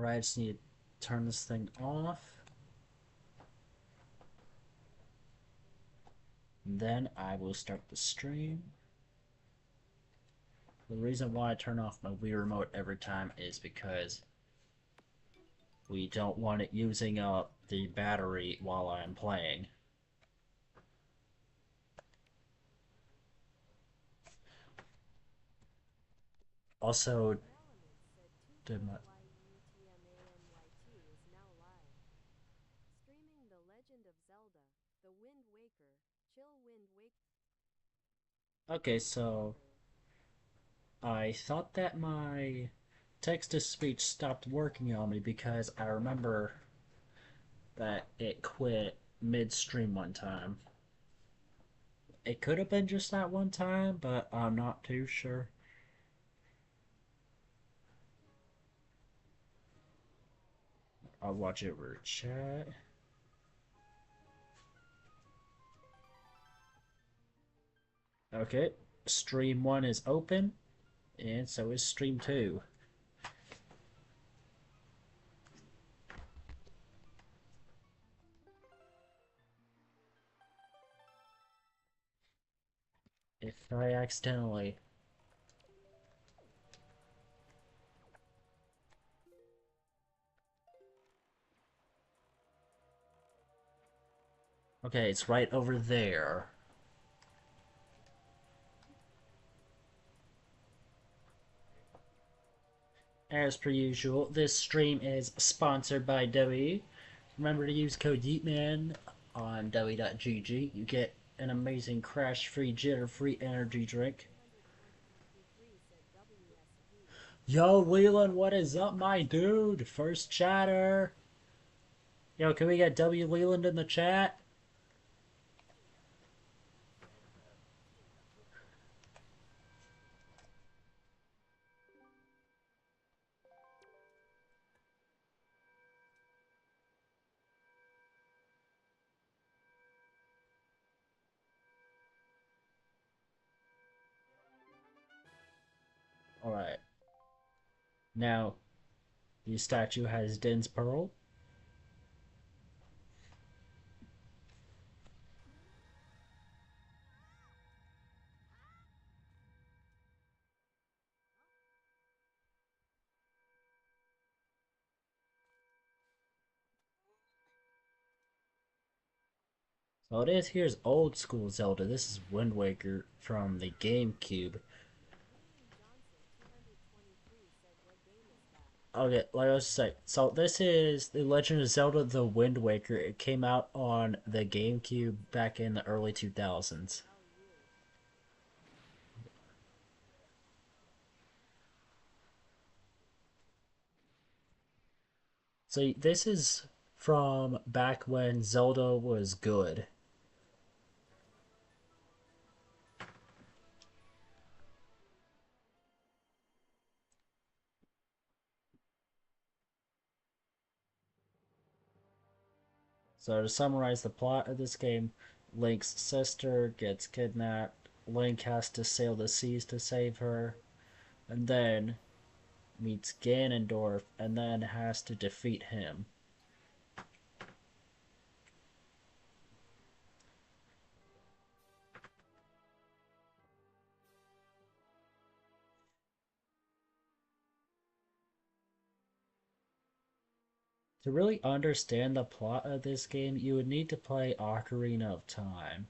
Right, I just need to turn this thing off. Then I will start the stream. The reason why I turn off my Wii remote every time is because we don't want it using up the battery while I'm playing. Also, did my Streaming The Legend of Zelda, The Wind Waker, Chill Wind Waker. okay, so I thought that my text to speech stopped working on me because I remember that it quit midstream one time. It could have been just that one time, but I'm not too sure. I'll watch it over chat. Okay, stream 1 is open, and so is stream 2. If I accidentally. Okay, it's right over there. As per usual, this stream is sponsored by W. Remember to use code YEETMAN on W.GG. You get an amazing crash free, jitter free energy drink. 323 said WSD. Yo, Leland, what is up, my dude? First chatter. Yo, can we get W. Leland in the chat? Alright. Now, the statue has Din's Pearl. So it is here's old school Zelda. This is Wind Waker from the GameCube. William Johnson 223 said what game is that? Okay, like I was say, so this is The Legend of Zelda: The Wind Waker. It came out on the GameCube back in the early 2000s. LU. So this is from back when Zelda was good. So to summarize the plot of this game, Link's sister gets kidnapped. Link has to sail the seas to save her, and then meets Ganondorf, and then has to defeat him. To really understand the plot of this game, you would need to play Ocarina of Time.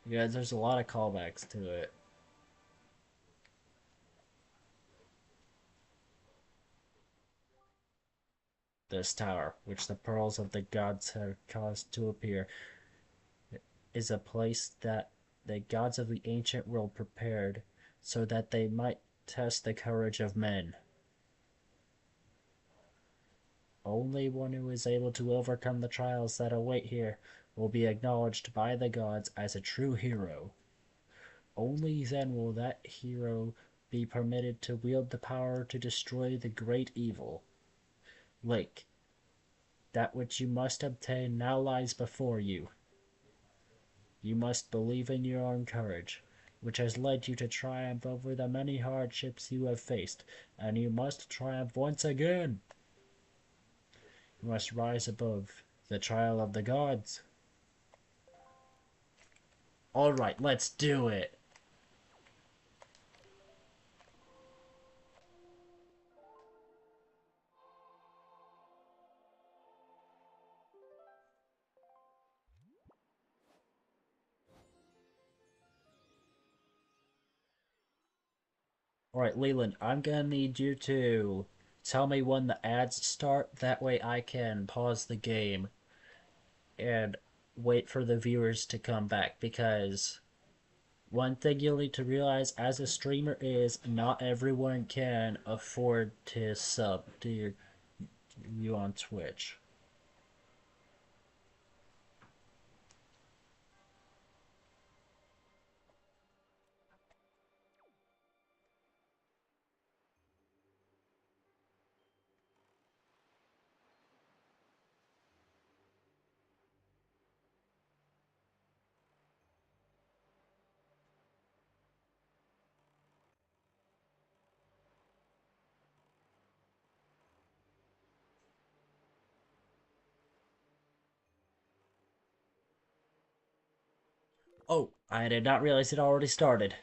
Because there's a lot of callbacks to it. This tower, which the pearls of the gods have caused to appear, is a place that the gods of the ancient world prepared so that they might test the courage of men. Only one who is able to overcome the trials that await here will be acknowledged by the gods as a true hero. Only then will that hero be permitted to wield the power to destroy the great evil. Link, that which you must obtain now lies before you. You must believe in your own courage. which has led you to triumph over the many hardships you have faced, and you must triumph once again. You must rise above the trial of the gods. Alright, let's do it! Alright, Leland, I'm gonna need you to tell me when the ads start. That way I can pause the game and wait for the viewers to come back. Because one thing you'll need to realize as a streamer is not everyone can afford to sub to you on Twitch. Oh, I did not realize it already started.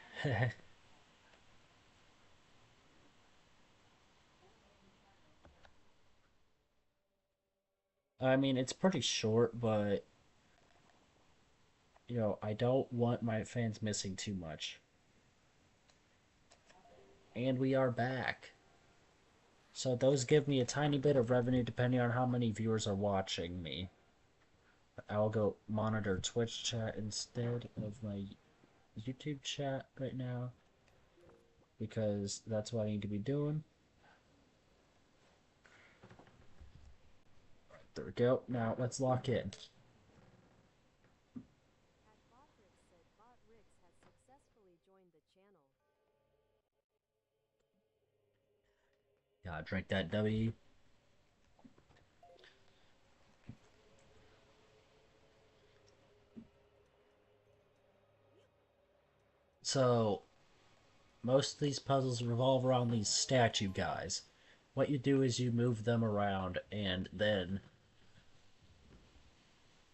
I mean, it's pretty short, but I don't want my fans missing too much. And we are back. So those give me a tiny bit of revenue depending on how many viewers are watching me. I'll go monitor Twitch chat instead of my YouTube chat right now because that's what I need to be doing. There we go. Now let's lock in. At Botrix said Botrix has successfully joined the channel. Gotta drink that W. So most of these puzzles revolve around these statue guys. What you do is you move them around and then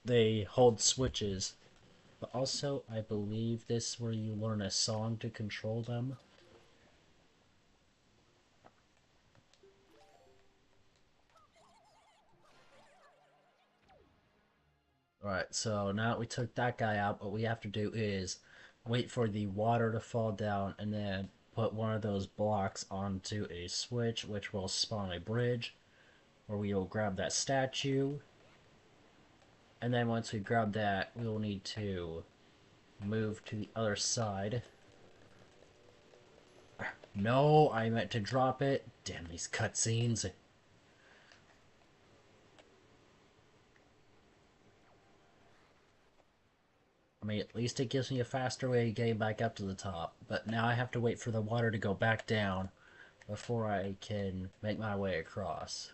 they hold switches. But also, I believe this is where you learn a song to control them. Alright, so now we took that guy out, what we have to do is wait for the water to fall down and then put one of those blocks onto a switch, which will spawn a bridge, where we will grab that statue. And then once we grab that, we will need to move to the other side. No, I meant to drop it. Damn these cutscenes. I mean, at least it gives me a faster way of getting back up to the top. But now I have to wait for the water to go back down before I can make my way across.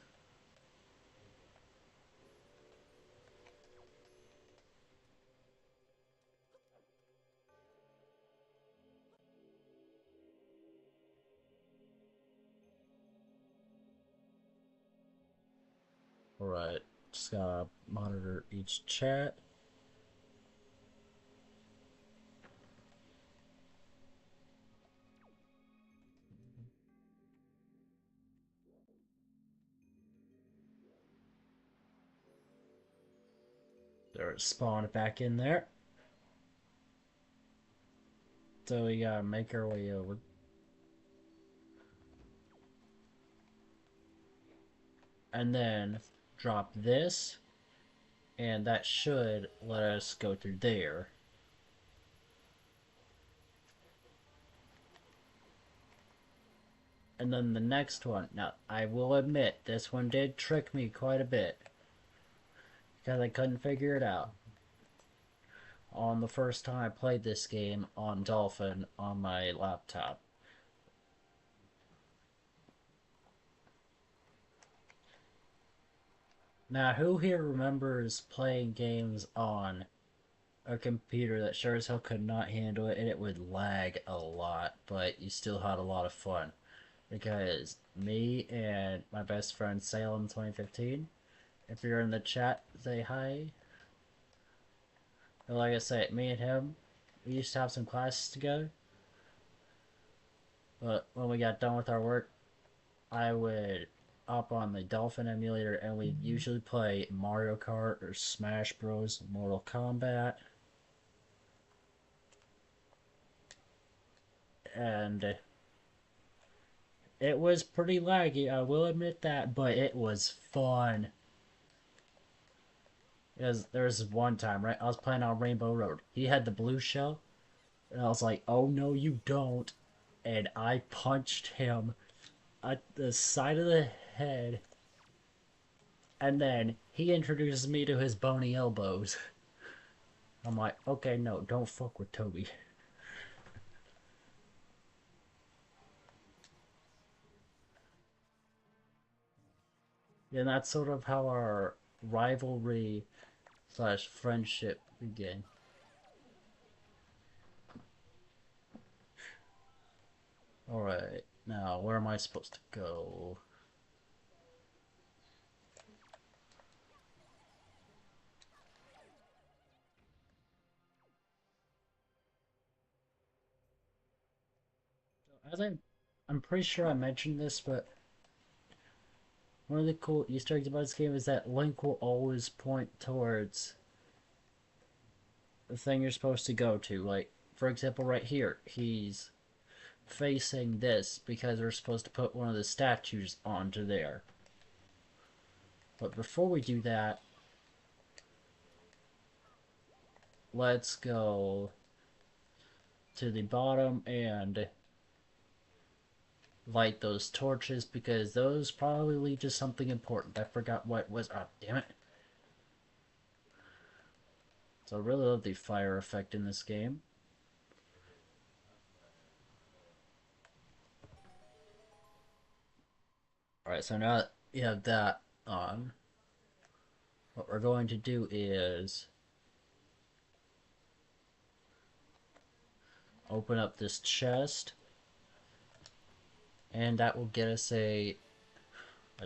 Alright, just gotta monitor each chat. There, it spawned back in there. So we gotta make our way over. And then drop this, and that should let us go through there. And then the next one. Now, I will admit, this one did trick me quite a bit. Because I couldn't figure it out. On the first time I played this game on Dolphin on my laptop. Now, who here remembers playing games on a computer that sure as hell could not handle it, and it would lag a lot, but you still had a lot of fun. Because me and my best friend Salem 2015, if you're in the chat, say hi. And like I say, me and him, we used to have some classes together, but when we got done with our work, I would hop on the Dolphin emulator and we'd usually play Mario Kart or Smash Bros, Mortal Kombat, and it was pretty laggy, I will admit that, but it was fun. Because there was one time, right? I was playing on Rainbow Road. He had the blue shell, and I was like, "Oh no, you don't!" And I punched him at the side of the head, and then he introduces me to his bony elbows. I'm like, "Okay, no, don't fuck with Toby." And that's sort of how our rivalry slash friendship began. Alright, now where am I supposed to go? As I'm pretty sure I mentioned this, but one of the cool Easter eggs about this game is that Link will always point towards the thing you're supposed to go to. Like, for example, right here, he's facing this because we're supposed to put one of the statues onto there. But before we do that, let's go to the bottom and light those torches because those probably lead to something important. I forgot what was. Oh, damn it. So I really love the fire effect in this game. Alright, so now that you have that on, what we're going to do is open up this chest, and that will get us a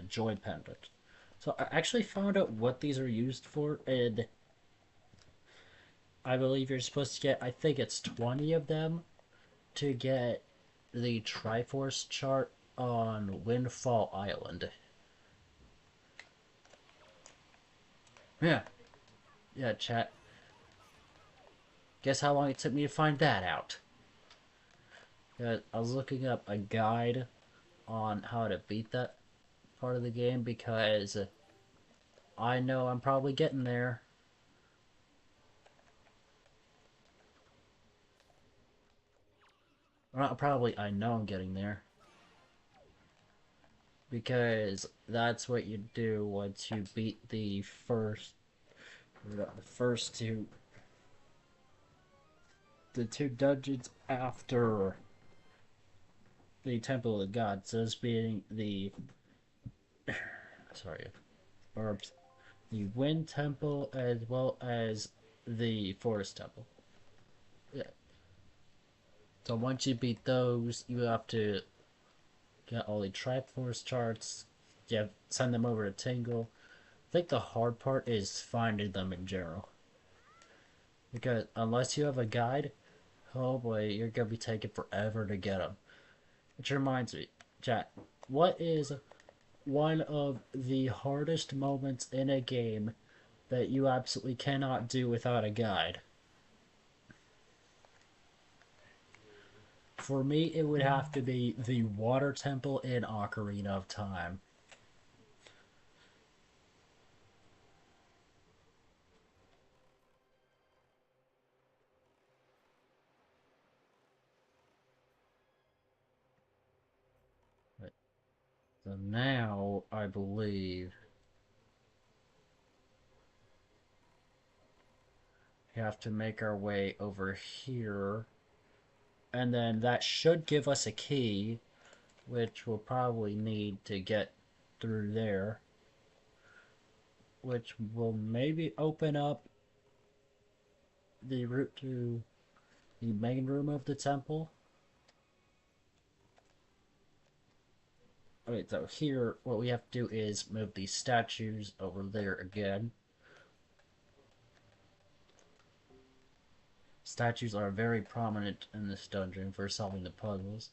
joy pendant. So I actually found out what these are used for, and I believe you're supposed to get, I think it's 20 of them to get the Triforce chart on Windfall Island. Yeah, yeah, chat. Guess how long it took me to find that out? I was looking up a guide on how to beat that part of the game because I know I'm probably getting there. Not probably, I know I'm getting there. Because that's what you do once you beat the first the two dungeons after the Temple of the Gods, those being the sorry, orbs, the Wind Temple as well as the Forest Temple. Yeah. So once you beat those, you have to get all the Triforce charts. You send them over to Tingle. I think the hard part is finding them in general. Because unless you have a guide, oh boy, you're gonna be taking forever to get them. Which reminds me, chat, what is one of the hardest moments in a game that you absolutely cannot do without a guide? For me, it would have to be the Water Temple in Ocarina of Time. So now, I believe, we have to make our way over here. And then that should give us a key, which we'll probably need to get through there. Which will maybe open up the route to the main room of the temple. Okay, so here what we have to do is move these statues over there again. Statues are very prominent in this dungeon for solving the puzzles.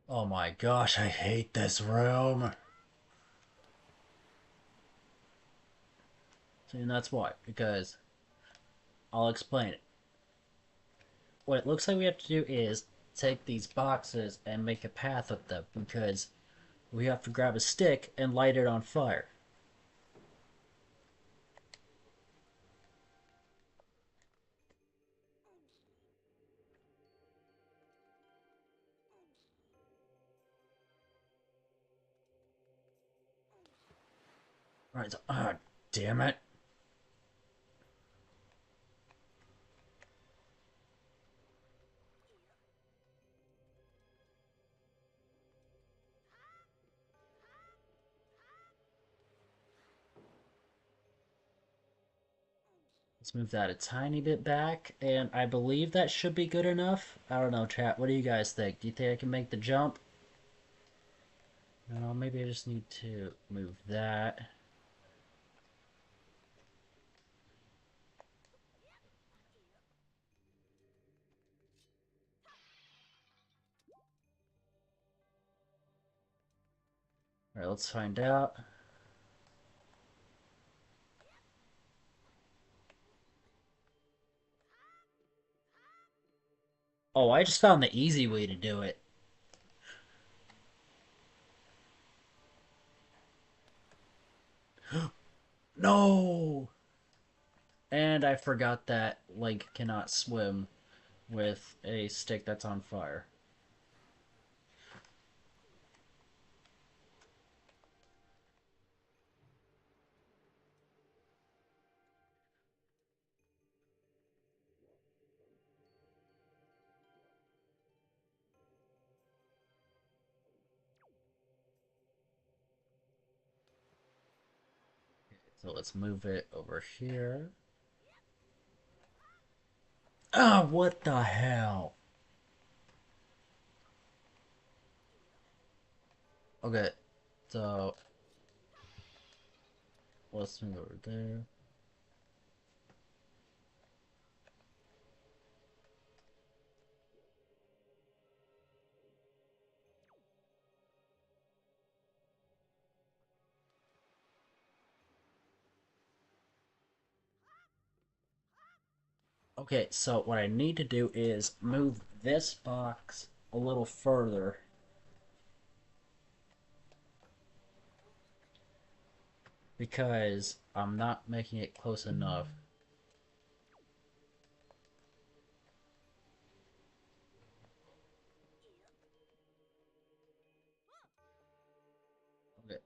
Oh my gosh, I hate this room. See, and that's why, because I'll explain it. What it looks like we have to do is take these boxes and make a path with them, because we have to grab a stick and light it on fire. Right, so, damn it. Let's move that a tiny bit back, and I believe that should be good enough. I don't know, chat. What do you guys think? Do you think I can make the jump? No, maybe I just need to move that. Alright, let's find out. Oh, I just found the easy way to do it. No! And I forgot that Link cannot swim with a stick that's on fire. So let's move it over here. Ah, what the hell? Okay, so let's move over there. Okay, so what I need to do is move this box a little further because I'm not making it close enough. Okay.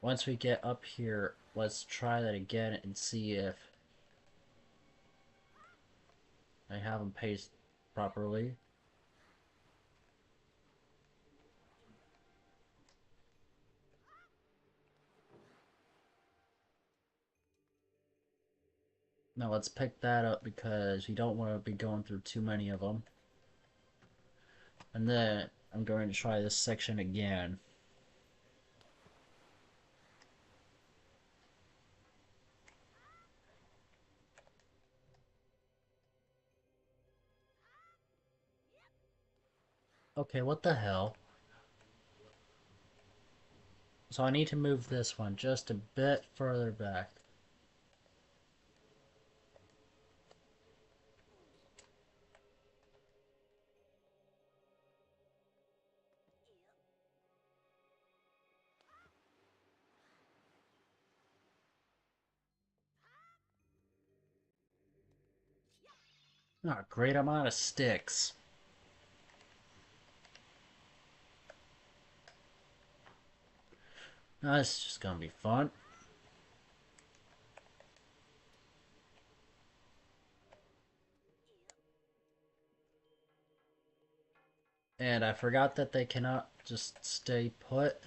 Once we get up here, let's try that again and see if I have them paced properly. Now let's pick that up because you don't want to be going through too many of them. And then I'm going to try this section again. Okay, what the hell? So I need to move this one just a bit further back. Not a great amount of sticks. Now this is just gonna be fun. And I forgot that they cannot just stay put.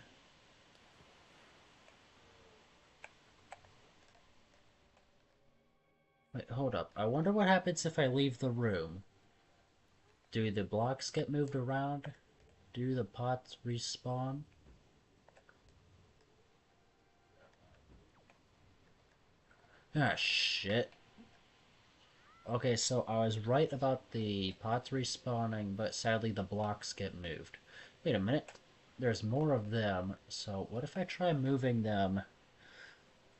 Wait, hold up. I wonder what happens if I leave the room. Do the blocks get moved around? Do the pots respawn? Ah, shit. Okay, so I was right about the pots respawning, but sadly the blocks get moved. Wait a minute. There's more of them, so what if I try moving them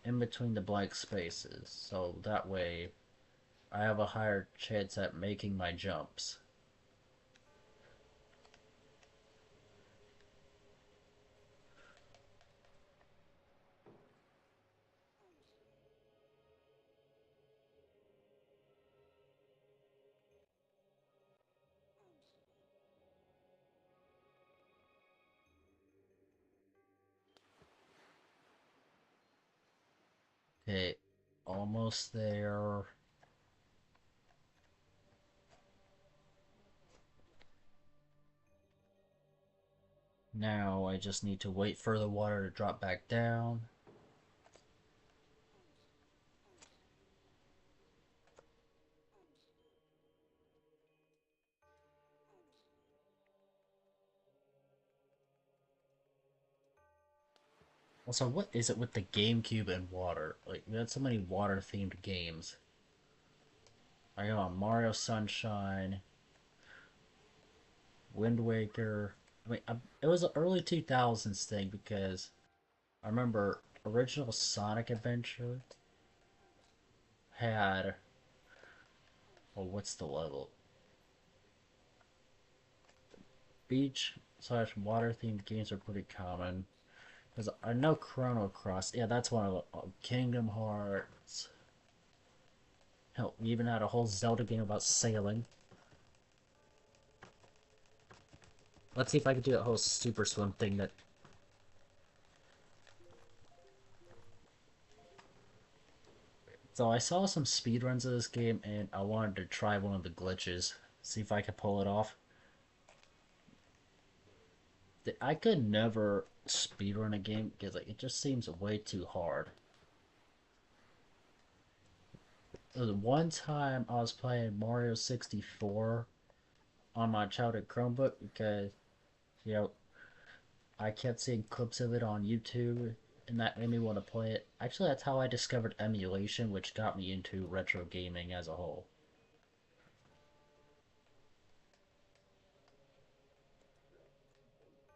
in between the blank spaces? So that way I have a higher chance at making my jumps. Okay, almost there. Now I just need to wait for the water to drop back down. Also, what is it with the GameCube and water? Like, we had so many water-themed games. I got Mario Sunshine, Wind Waker. It was an early 2000s thing because I remember original Sonic Adventure had. Oh, what's the level? Beach slash water themed games are pretty common. Because I know Chrono Cross. Yeah, that's one of them. Oh, Kingdom Hearts. Hell, we even had a whole Zelda game about sailing. Let's see if I can do that whole Super Swim thing that. So I saw some speedruns of this game and I wanted to try one of the glitches. See if I could pull it off. I could never speedrun a game because like, it just seems way too hard. There was one time I was playing Mario 64 on my childhood Chromebook because, you know, I kept seeing clips of it on YouTube and that made me want to play it. Actually, that's how I discovered emulation, which got me into retro gaming as a whole.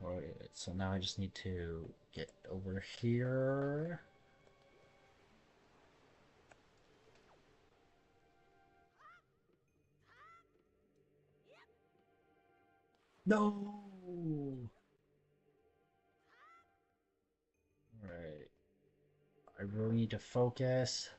Alright, so now I just need to get over here. No! Alright, I really need to focus.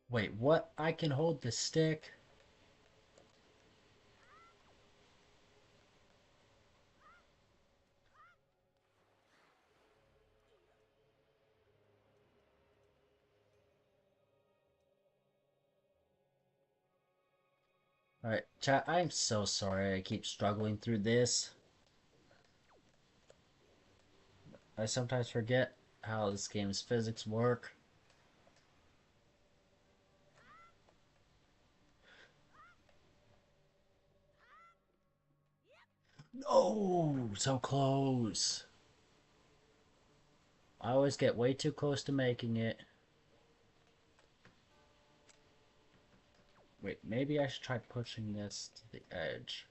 Wait, what? I can hold the stick? Alright, chat, I'm so sorry I keep struggling through this. I sometimes forget how this game's physics work. No! So close! I always get way too close to making it. Wait, maybe I should try pushing this to the edge.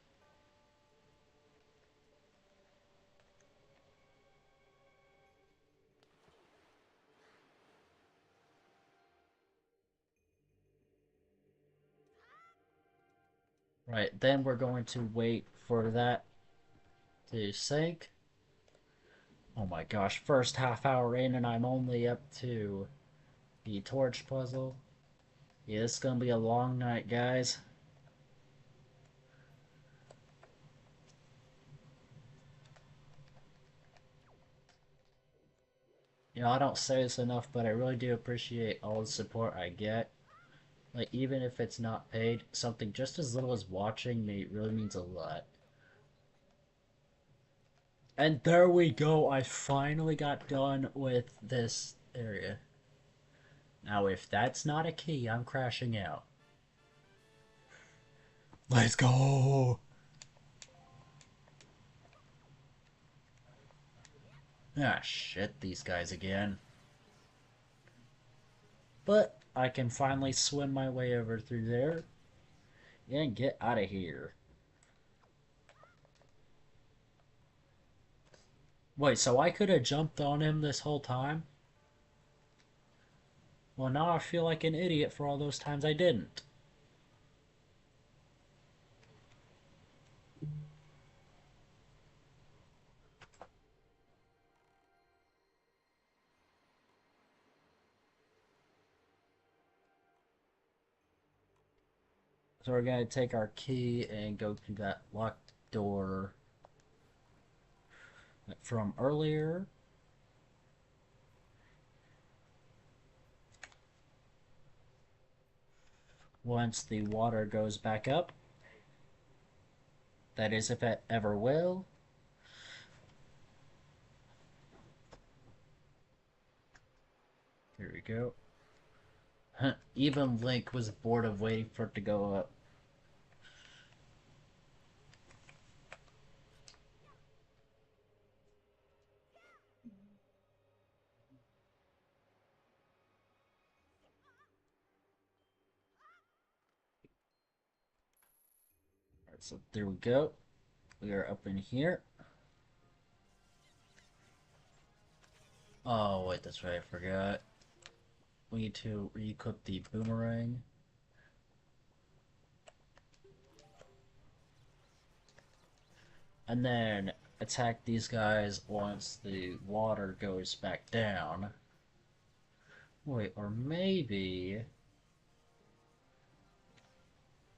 Right, then we're going to wait for that to sink. Oh my gosh, first half hour in and I'm only up to the torch puzzle. Yeah, this is gonna be a long night, guys. I don't say this enough, but I really do appreciate all the support I get. Like, even if it's not paid, something just as little as watching me really means a lot. And there we go, I finally got done with this area. Now, if that's not a key, I'm crashing out. Let's go! Ah, shit, these guys again. But I can finally swim my way over through there and get out of here. Wait, so I could have jumped on him this whole time? Well, now I feel like an idiot for all those times I didn't. So we're gonna take our key and go to that locked door from earlier. Once the water goes back up, that is, if it ever will. Here we go. Even Link was bored of waiting for it to go up. Alright, so there we go. We are up in here. Oh, wait, that's right, I forgot. We need to re-equip the boomerang. And then attack these guys once the water goes back down. Wait, or maybe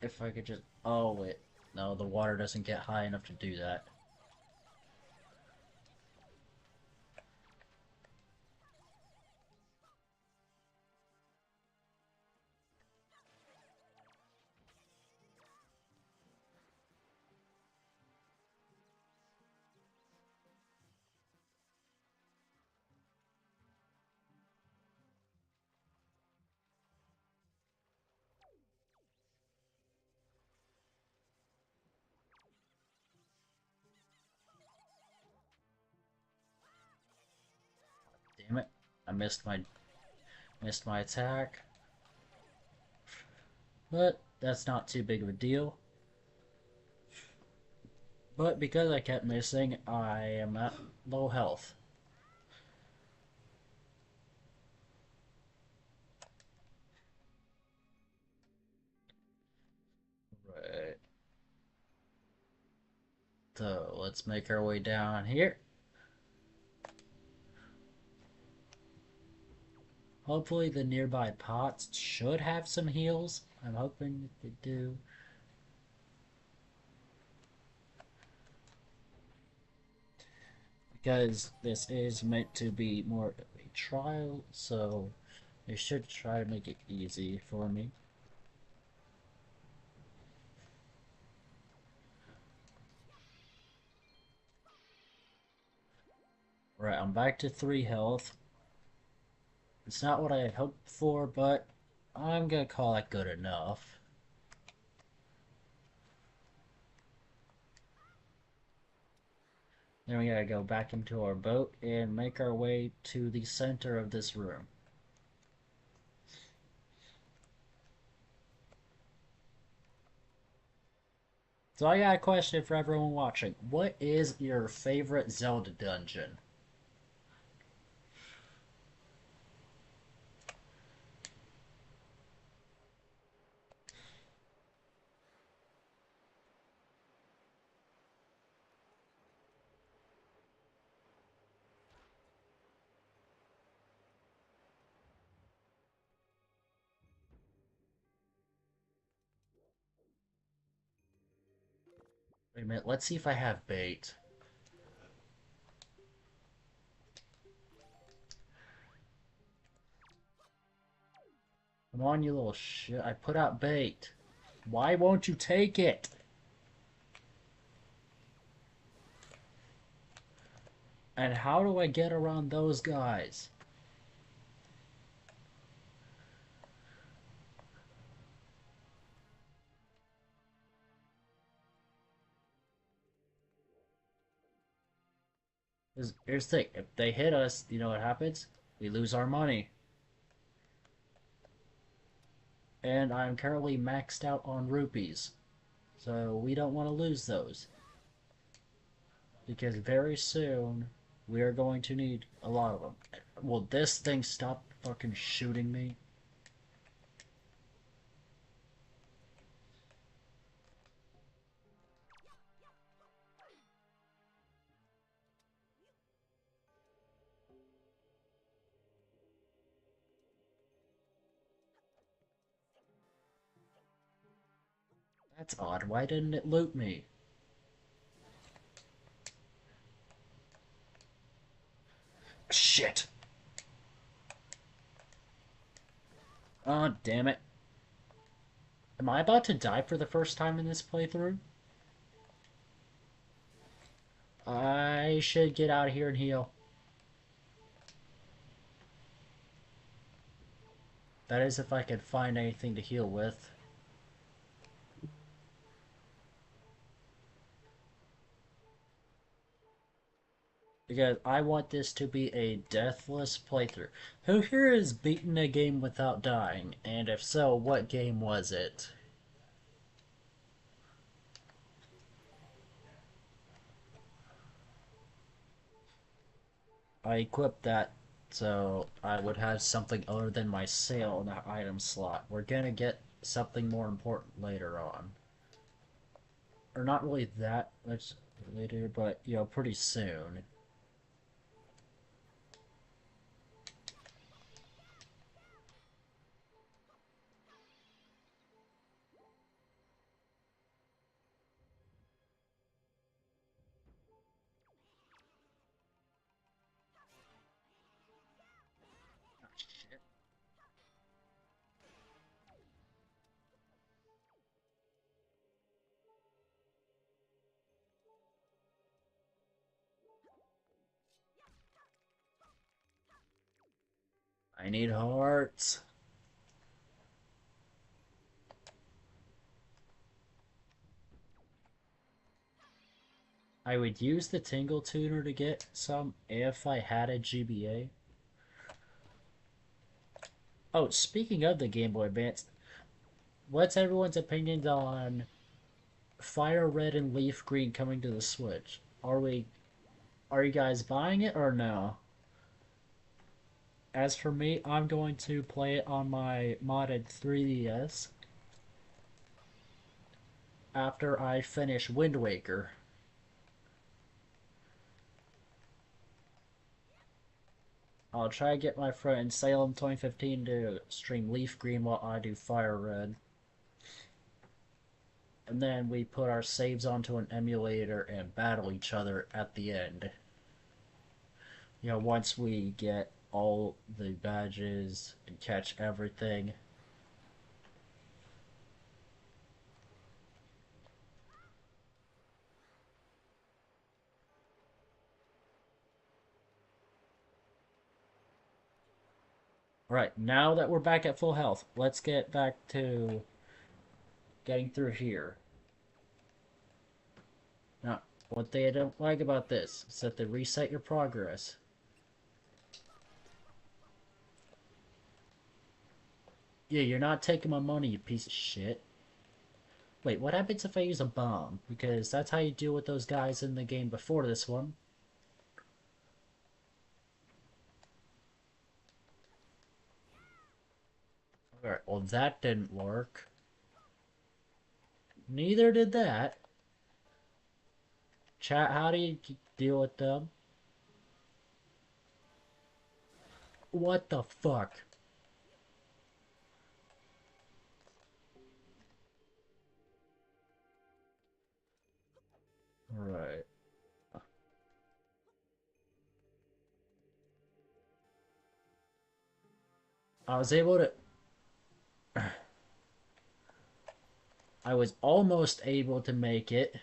if I could just... Oh, wait. No, the water doesn't get high enough to do that. Damn it. I missed my attack. But that's not too big of a deal. But because I kept missing, I am at low health. Right. So let's make our way down here. Hopefully the nearby pots should have some heals. I'm hoping they do. Because this is meant to be more of a trial, so they should try to make it easy for me. Right, I'm back to 3 health. It's not what I had hoped for, but I'm gonna call that good enough. Then we gotta go back into our boat and make our way to the center of this room. So I got a question for everyone watching. What is your favorite Zelda dungeon? Wait a minute, let's see if I have bait. Come on, you little shit. I put out bait. Why won't you take it? And how do I get around those guys? Here's the thing. If they hit us, you know what happens? We lose our money. And I'm currently maxed out on rupees. So we don't want to lose those. Because very soon we are going to need a lot of them. Will this thing stop fucking shooting me? That's odd. Why didn't it loot me? Shit! Oh, damn it. Am I about to die for the first time in this playthrough? I should get out of here and heal. That is if I could find anything to heal with. Because I want this to be a deathless playthrough. Who here has beaten a game without dying? And if so, what game was it? I equipped that so I would have something other than my sail in the item slot. We're gonna get something more important later on. Or not really that much later, but you know, pretty soon. I need hearts. I would use the Tingle Tuner to get some if I had a GBA. Oh, speaking of the Game Boy Advance, what's everyone's opinions on Fire Red and Leaf Green coming to the Switch? Are you guys buying it or no? As for me, I'm going to play it on my modded 3DS after I finish Wind Waker. I'll try to get my friend Salem 2015 to stream Leaf Green while I do Fire Red. And then we put our saves onto an emulator and battle each other at the end. You know, once we get all the badges and catch everything. Right, now that we're back at full health, let's get back to getting through here. Now, what they don't like about this is that they reset your progress. Yeah, you're not taking my money, you piece of shit. Wait, what happens if I use a bomb? Because that's how you deal with those guys in the game before this one. Alright, well that didn't work. Neither did that. Chat, how do you deal with them? What the fuck? Right. I was able to... I was almost able to make it.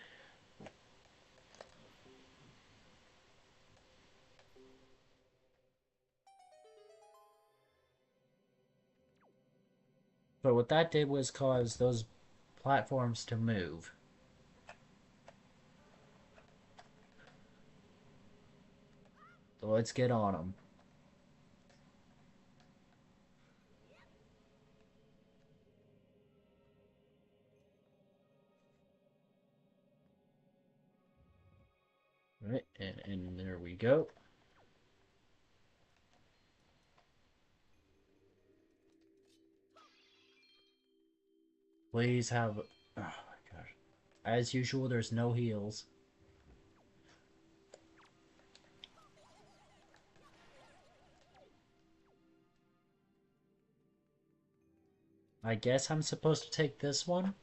But what that did was cause those platforms to move. So let's get on them. Right, and there we go. Please have. Oh my gosh. As usual, there's no heals. I guess I'm supposed to take this one?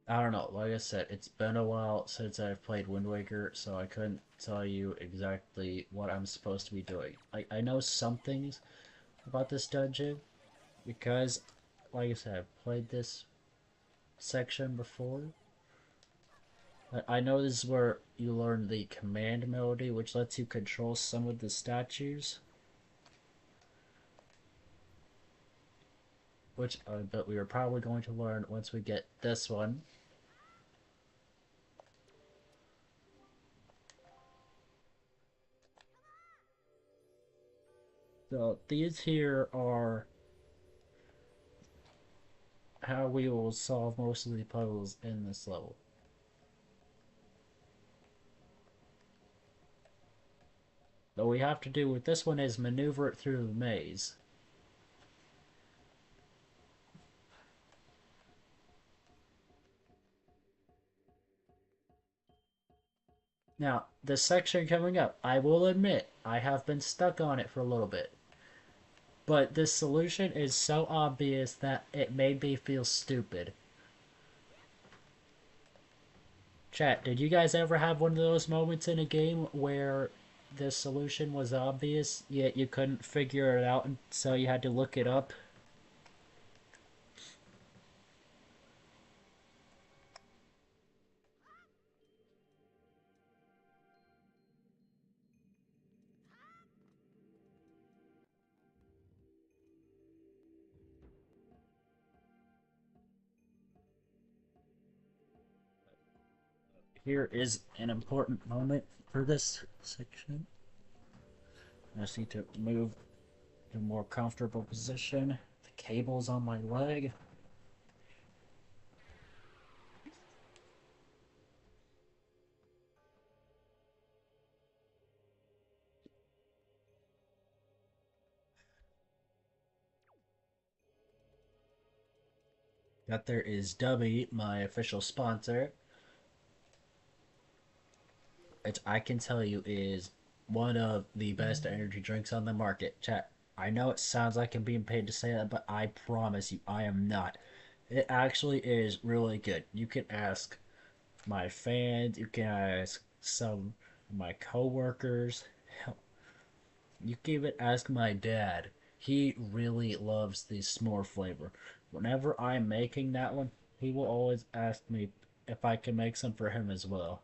I don't know. Like I said, it's been a while since I've played Wind Waker, so I couldn't tell you exactly what I'm supposed to be doing. I know some things about this dungeon because, like I said, I've played this section before. I know this is where you learn the command melody, which lets you control some of the statues. Which I bet we are probably going to learn once we get this one. So these here are how we will solve most of the puzzles in this level. What we have to do with this one is maneuver it through the maze. Now, this section coming up, I will admit, I have been stuck on it for a little bit. But this solution is so obvious that it made me feel stupid. Chat, did you guys ever have one of those moments in a game where the solution was obvious, yet you couldn't figure it out, and so you had to look it up? Here is an important moment for this section. I just need to move to a more comfortable position. The cable's on my leg. That there is Dubby, my official sponsor, which I can tell you is one of the best energy drinks on the market. Chat, I know it sounds like I'm being paid to say that, but I promise you, I am not. It actually is really good. You can ask my fans, you can ask some of my coworkers. Hell, you can even ask my dad. He really loves the s'more flavor. Whenever I'm making that one, he will always ask me if I can make some for him as well.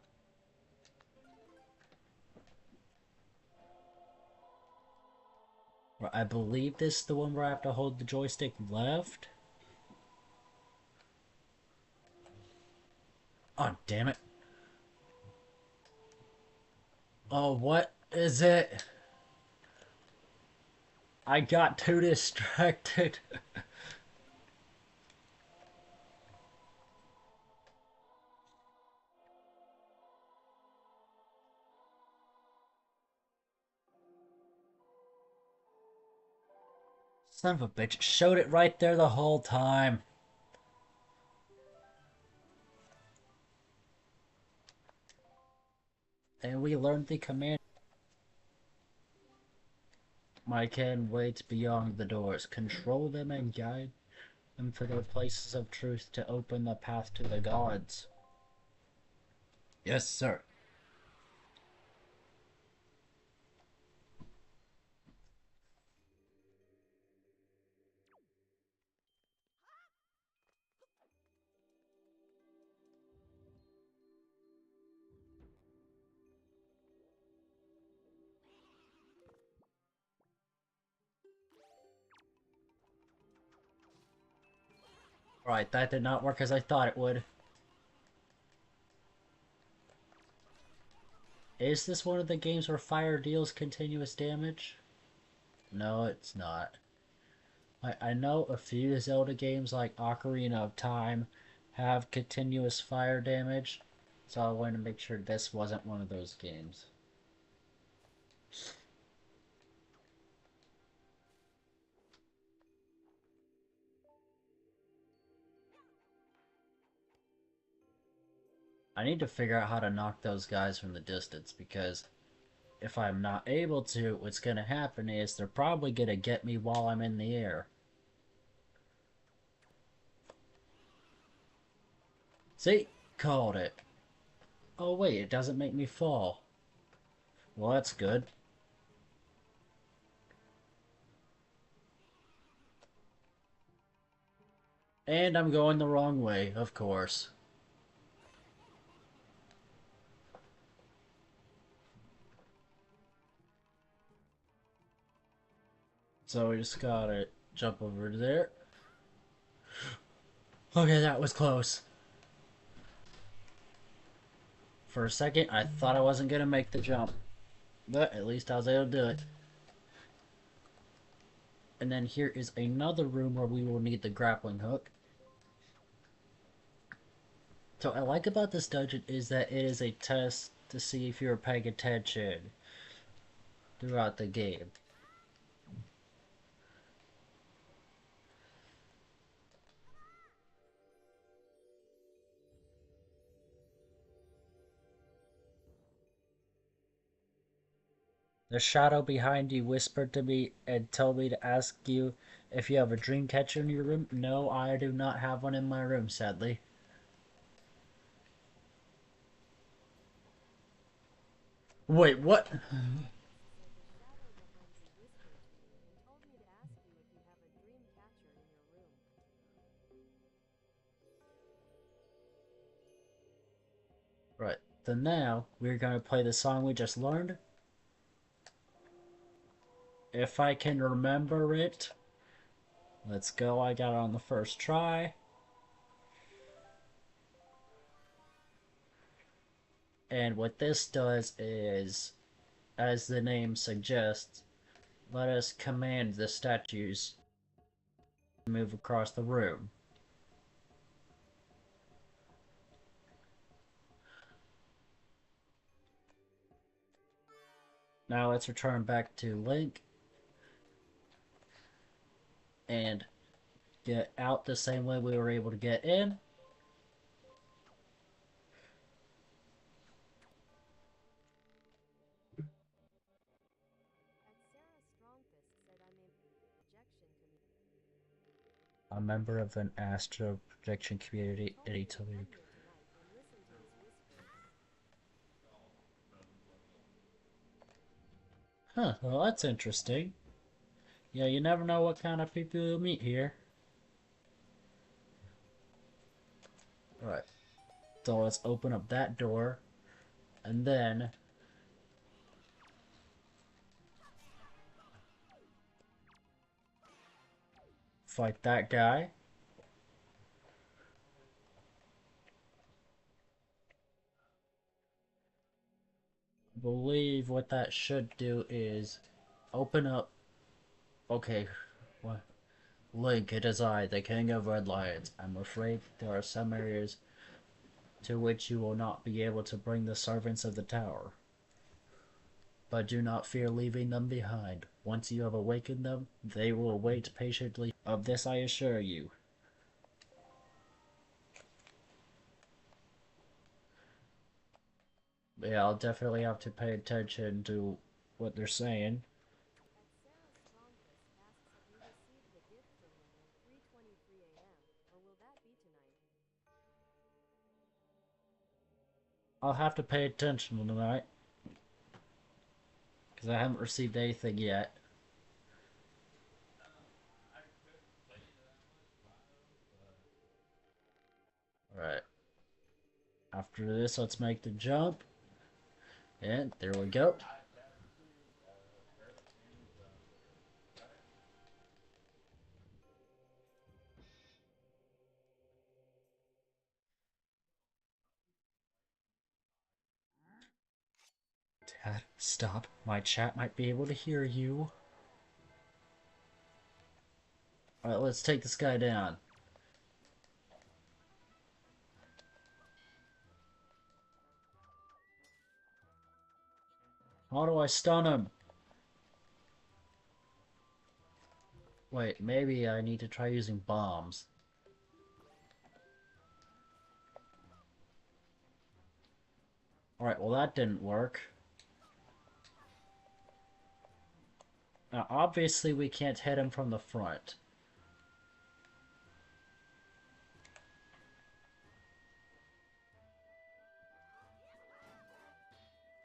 I believe this is the one where I have to hold the joystick left. Oh, damn it. Oh, what is it? I got too distracted. Son of a bitch. Showed it right there the whole time. And we learned the command. My can waits beyond the doors. Control them and guide them to their places of truth to open the path to the gods. Yes, sir. Alright, that did not work as I thought it would. Is this one of the games where fire deals continuous damage? No, it's not. I know a few Zelda games like Ocarina of Time have continuous fire damage, so I wanted to make sure this wasn't one of those games. I need to figure out how to knock those guys from the distance, because if I'm not able to, what's going to happen is they're probably going to get me while I'm in the air. See? Called it. Oh wait, it doesn't make me fall. Well, that's good. And I'm going the wrong way, of course. So we just gotta jump over there. Okay, that was close. For a second, I thought I wasn't gonna make the jump. But at least I was able to do it. And then here is another room where we will need the grappling hook. So what I like about this dungeon is that it is a test to see if you're paying attention throughout the game. The shadow behind you whispered to me and told me to ask you if you have a dream catcher in your room. No, I do not have one in my room, sadly. Wait, what? said the shadow behind you whispered to me and told me to ask you if you have a dream catcher in your room. Right, then now we're gonna play the song we just learned. If I can remember it. Let's go, I got it on the first try. And what this does is, as the name suggests, let us command the statues to move across the room. Now let's return back to Link and get out the same way we were able to get in. At Sarah Strongfist said I may projection community. A member of an astral projection community, Told and he me to told me, come here tonight and listen to his whispers. huh, well that's interesting. Yeah, you never know what kind of people you'll meet here. Alright, so let's open up that door, and then fight that guy. I believe what that should do is open up. Okay, what? Link, it is I, the King of Red Lions. I'm afraid there are some areas to which you will not be able to bring the servants of the tower. But do not fear leaving them behind. Once you have awakened them, they will wait patiently. Of this I assure you. Yeah, I'll definitely have to pay attention to what they're saying. At Sarah Strongfist asks have you received the gift for him at 3:23 a.m. or will that be tonight? I'll have to pay attention tonight, because I haven't received anything yet. Alright. After this, let's make the jump. And there we go. Dad, stop. My chat might be able to hear you. Alright, let's take this guy down. How do I stun him? Wait, maybe I need to try using bombs. Alright, well that didn't work. Now, obviously we can't hit him from the front.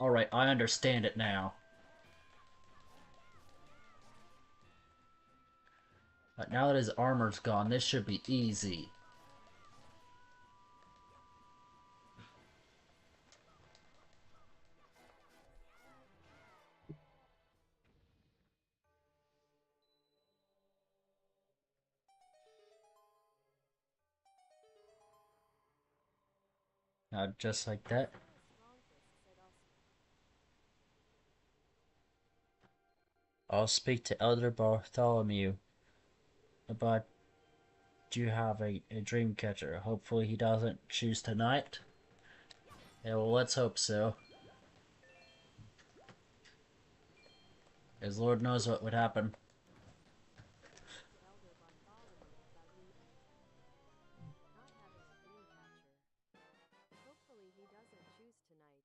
Alright, I understand it now. But now that his armor's gone, this should be easy. Now, just like that. I'll speak to Elder Bartholomew about you have a dream catcher. Hopefully he doesn't choose tonight. Yeah, well, let's hope so. As Lord knows what would happen. Elder Bartholomew about you not having a dream catcher. Hopefully he doesn't choose tonight.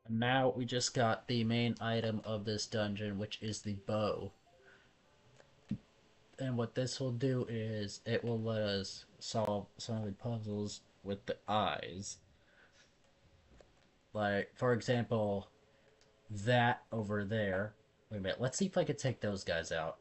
And now we just got the main item of this dungeon, which is the bow. And what this will do is it will let us solve some of the puzzles with the eyes. Like, for example, that over there. Wait a minute, let's see if I can take those guys out.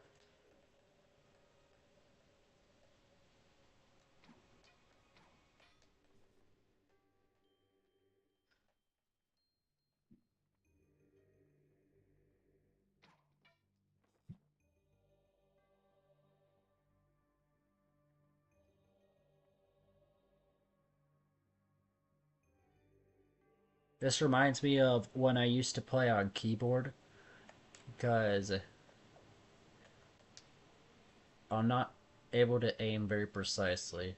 This reminds me of when I used to play on keyboard, because I'm not able to aim very precisely.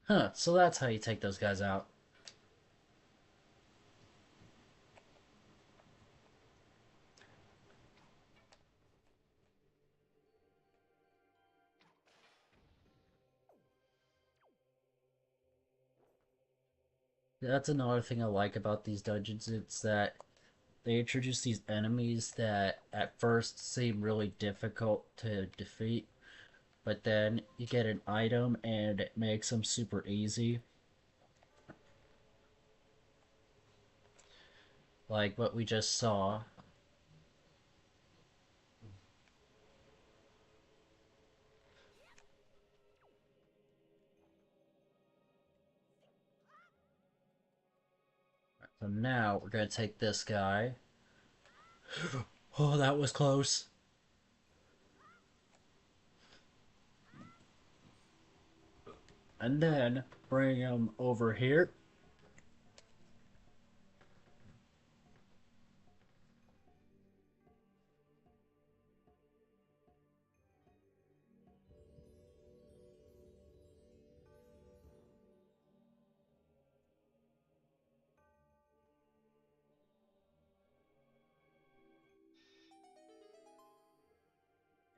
Huh, so that's how you take those guys out. That's another thing I like about these dungeons, it's that they introduce these enemies that at first seem really difficult to defeat, but then you get an item and it makes them super easy. Like what we just saw. So now we're gonna take this guy. Oh, that was close. And then bring him over here.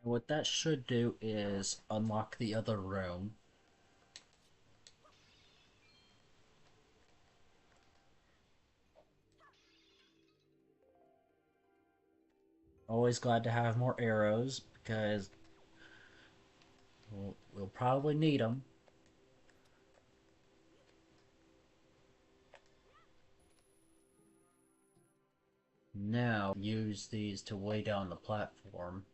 And what that should do is unlock the other room. Always glad to have more arrows because we'll probably need them. Now use these to weigh down the platform.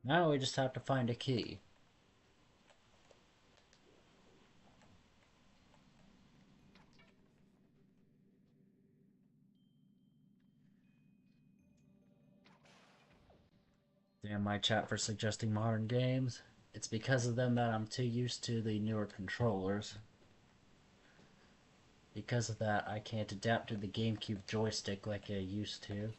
Now we just have to find a key. Damn my chat for suggesting modern games. It's because of them that I'm too used to the newer controllers. Because of that, I can't adapt to the GameCube joystick like I used to.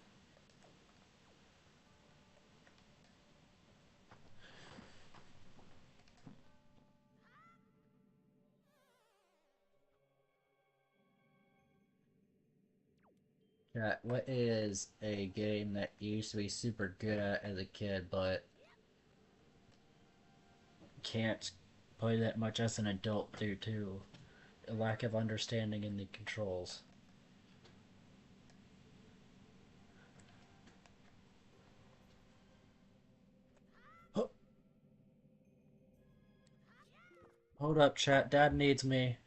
Chat, what is a game that you used to be super good at as a kid, but can't play that much as an adult due to a lack of understanding in the controls? Hold up, chat. Dad needs me.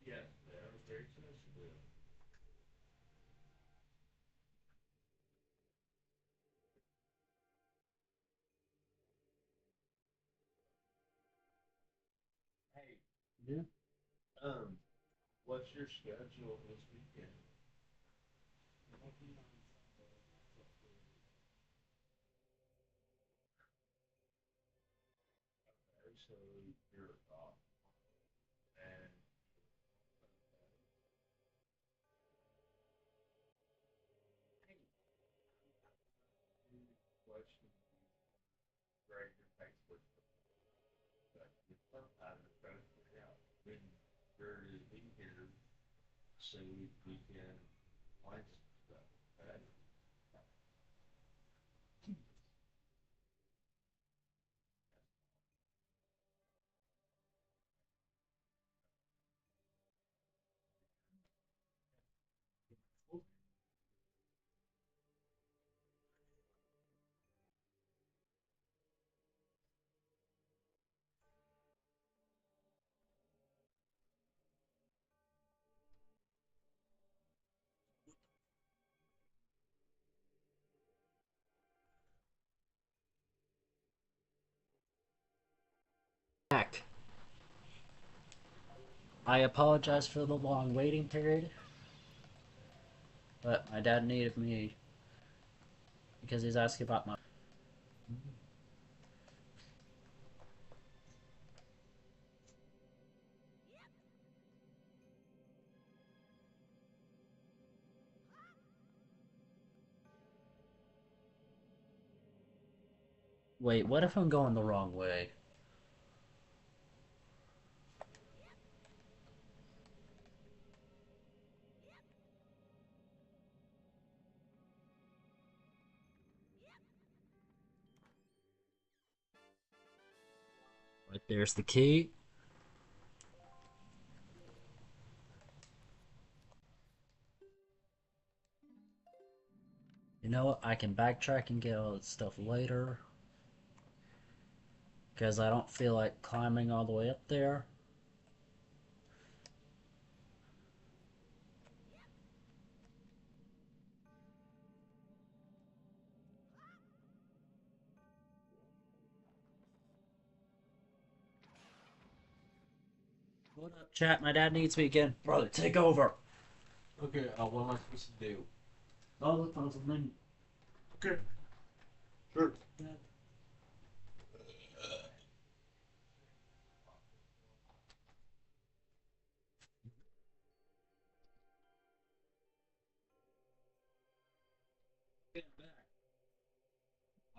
Yeah. Back. I apologize for the long waiting period, but my dad needed me because he's asking about my. Wait, what if I'm going the wrong way? Right there's the key. You know what? I can backtrack and get all that stuff later because I don't feel like climbing all the way up there. What up, chat? My dad needs me again. Brother, take over. Okay, what am I supposed to do? Oh, look, there's a menu. Okay. Sure.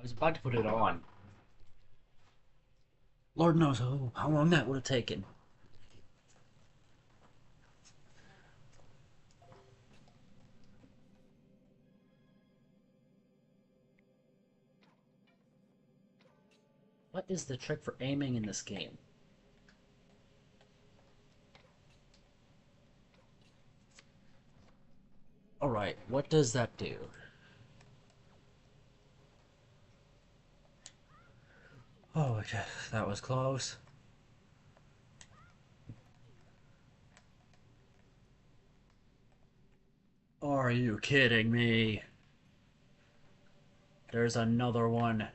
I was about to put it on. Lord knows how long that would have taken. What is the trick for aiming in this game? Alright, what does that do? Oh, okay, that was close. Are you kidding me? There's another one.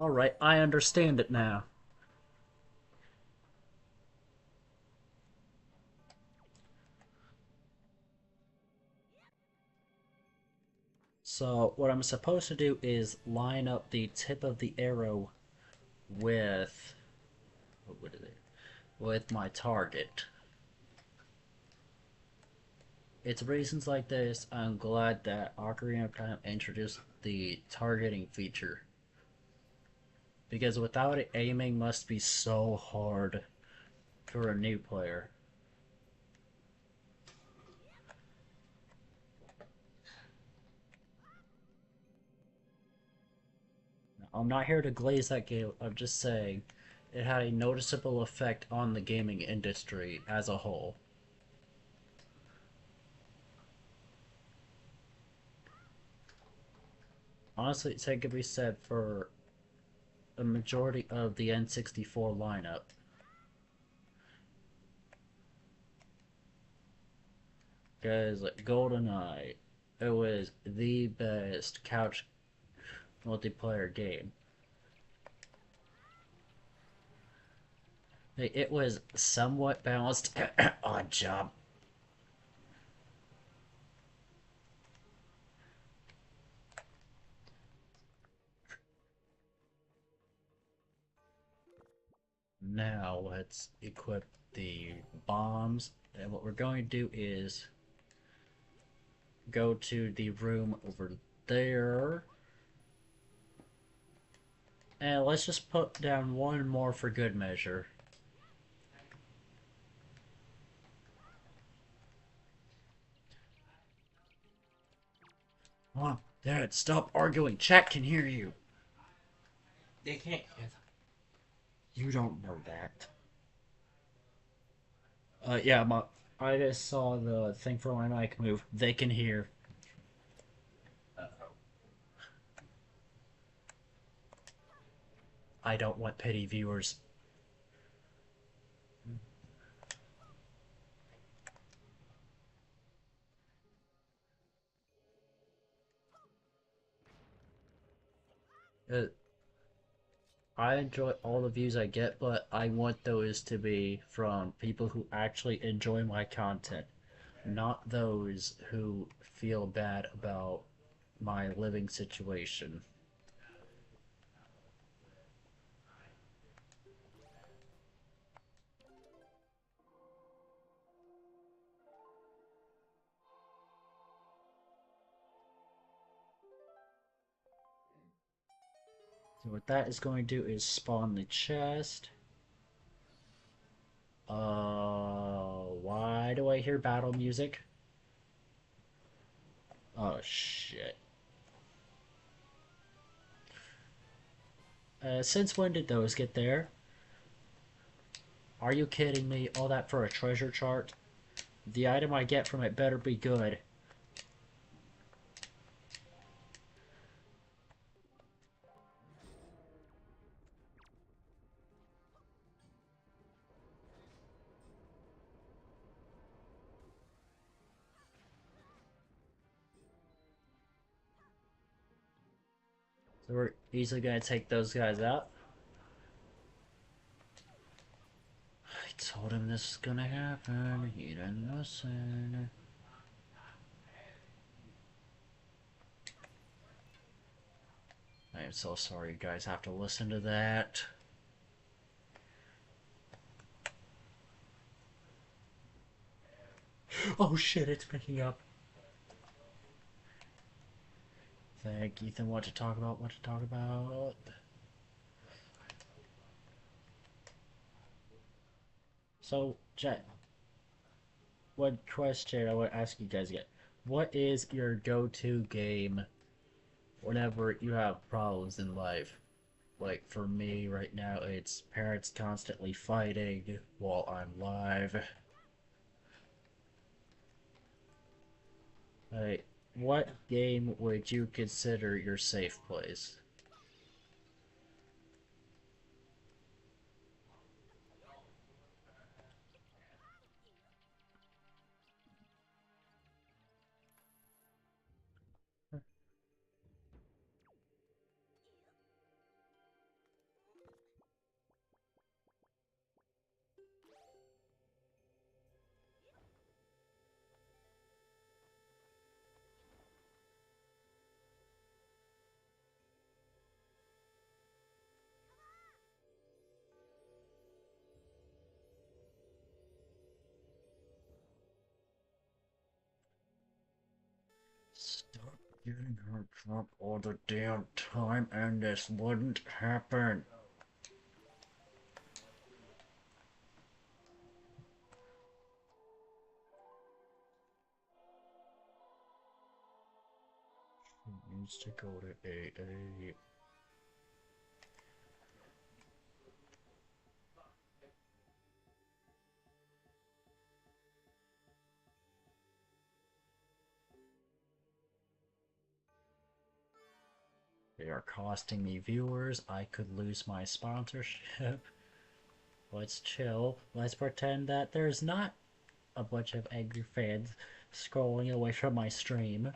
Alright, I understand it now. So, what I'm supposed to do is line up the tip of the arrow with... What is it? With my target. It's reasons like this I'm glad that Ocarina of Time introduced the targeting feature. Because without it, aiming must be so hard for a new player. I'm not here to glaze that game, I'm just saying it had a noticeable effect on the gaming industry as a whole. Honestly, it could be said for a majority of the N64 lineup. Because like GoldenEye, it was the best couch multiplayer game. It was somewhat balanced. Odd job. Now let's equip the bombs. And what we're going to do is go to the room over there. And let's just put down one more for good measure. Mom, Dad, stop arguing. Chat can hear you. They can't hear them. You don't know that. Yeah, I just saw the thing for my mic move. They can hear. Uh-oh. I don't want pity viewers. Uh, I enjoy all the views I get, but I want those to be from people who actually enjoy my content, not those who feel bad about my living situation. So what that is going to do is spawn the chest. Why do I hear battle music? Oh shit. Since when did those get there? Are you kidding me? All that for a treasure chart? The item I get from it better be good. So we're easily gonna take those guys out. I told him this is gonna happen. He didn't listen. I am so sorry you guys have to listen to that. Oh shit, it's picking up. Thank Ethan, what to talk about, what to talk about. So, Jet, what question I want to ask you guys again. What is your go-to game whenever you have problems in life? Like, for me right now, it's parents constantly fighting while I'm live. Like, what game would you consider your safe place? Stop getting her drunk all the damn time and this wouldn't happen. She needs to go to AA. They are costing me viewers. I could lose my sponsorship. Let's chill. Let's pretend that there's not a bunch of angry fans scrolling away from my stream.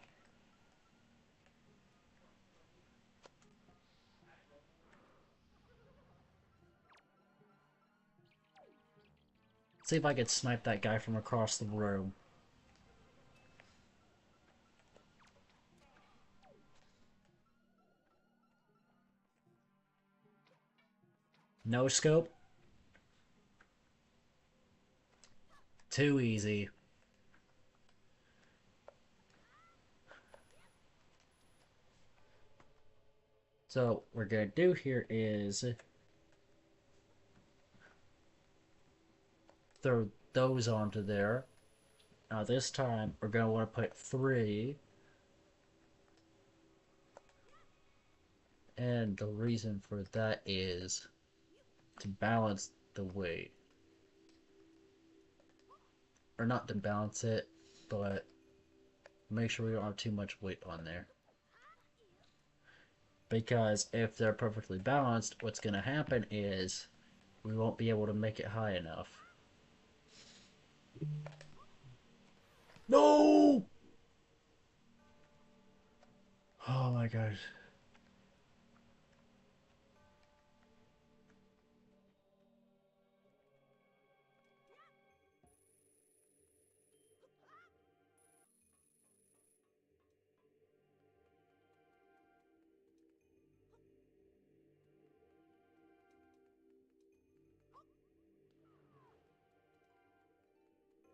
See if I could snipe that guy from across the room. No scope? Too easy. So what we're gonna do here is throw those onto there. Now this time we're gonna want to put 3, and the reason for that is to balance the weight. Or not to balance it, but make sure we don't have too much weight on there. Because if they're perfectly balanced, what's gonna happen is we won't be able to make it high enough. No! Oh my gosh.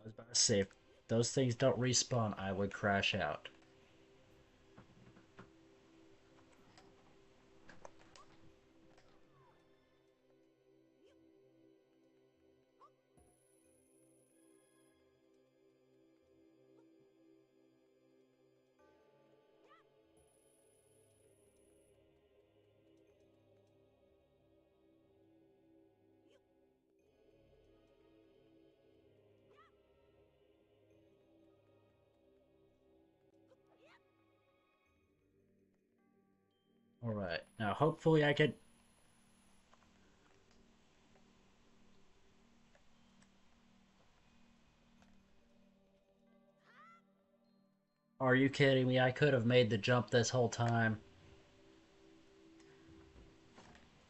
I was about to say, if those things don't respawn, I would crash out. Alright, now hopefully I can... Are you kidding me? I could have made the jump this whole time.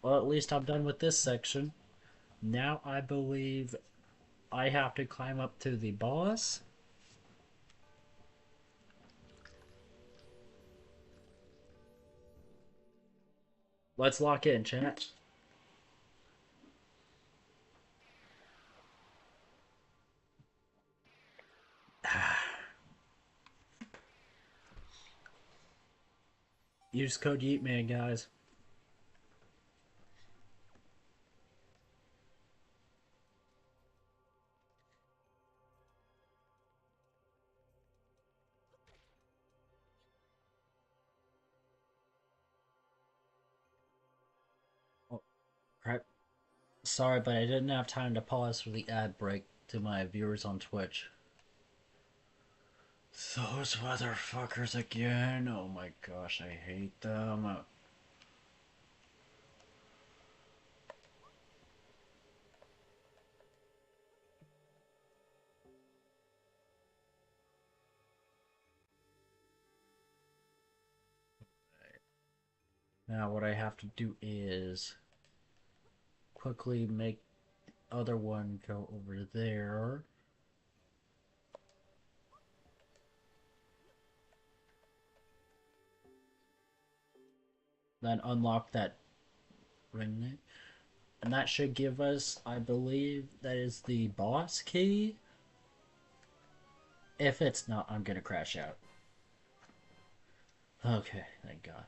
Well, at least I'm done with this section. Now I believe I have to climb up to the boss. Let's lock in, chat. Use code YEETMAN, guys. Oh, crap. Sorry, but I didn't have time to pause for the ad break to my viewers on Twitch. Those motherfuckers again. Oh my gosh, I hate them. Now what I have to do is quickly make the other one go over there. Then unlock that ring. And that should give us, I believe, that is the boss key. If it's not, I'm gonna crash out. Okay, thank God.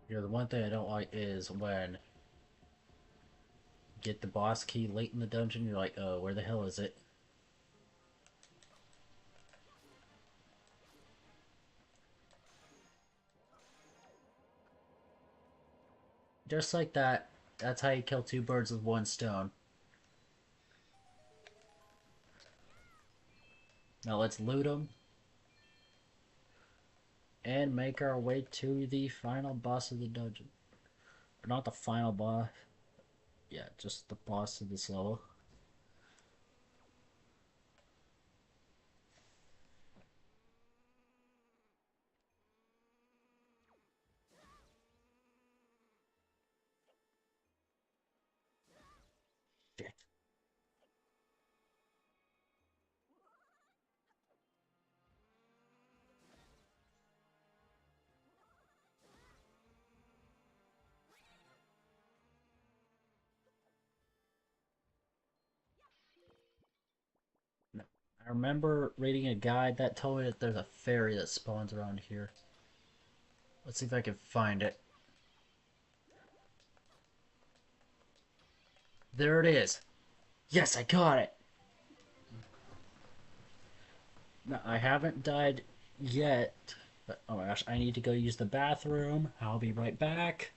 You know, the one thing I don't like is when you get the boss key late in the dungeon, you're like, oh, where the hell is it? Just like that. That's how you kill two birds with one stone. Now let's loot them and make our way to the final boss of the dungeon. Or not the final boss. Yeah, just the boss of this level. Shit. No. I remember reading a guide that told me that there's a fairy that spawns around here. Let's see if I can find it. There it is. Yes, I got it. No, I haven't died yet. But, oh my gosh, I need to go use the bathroom. I'll be right back.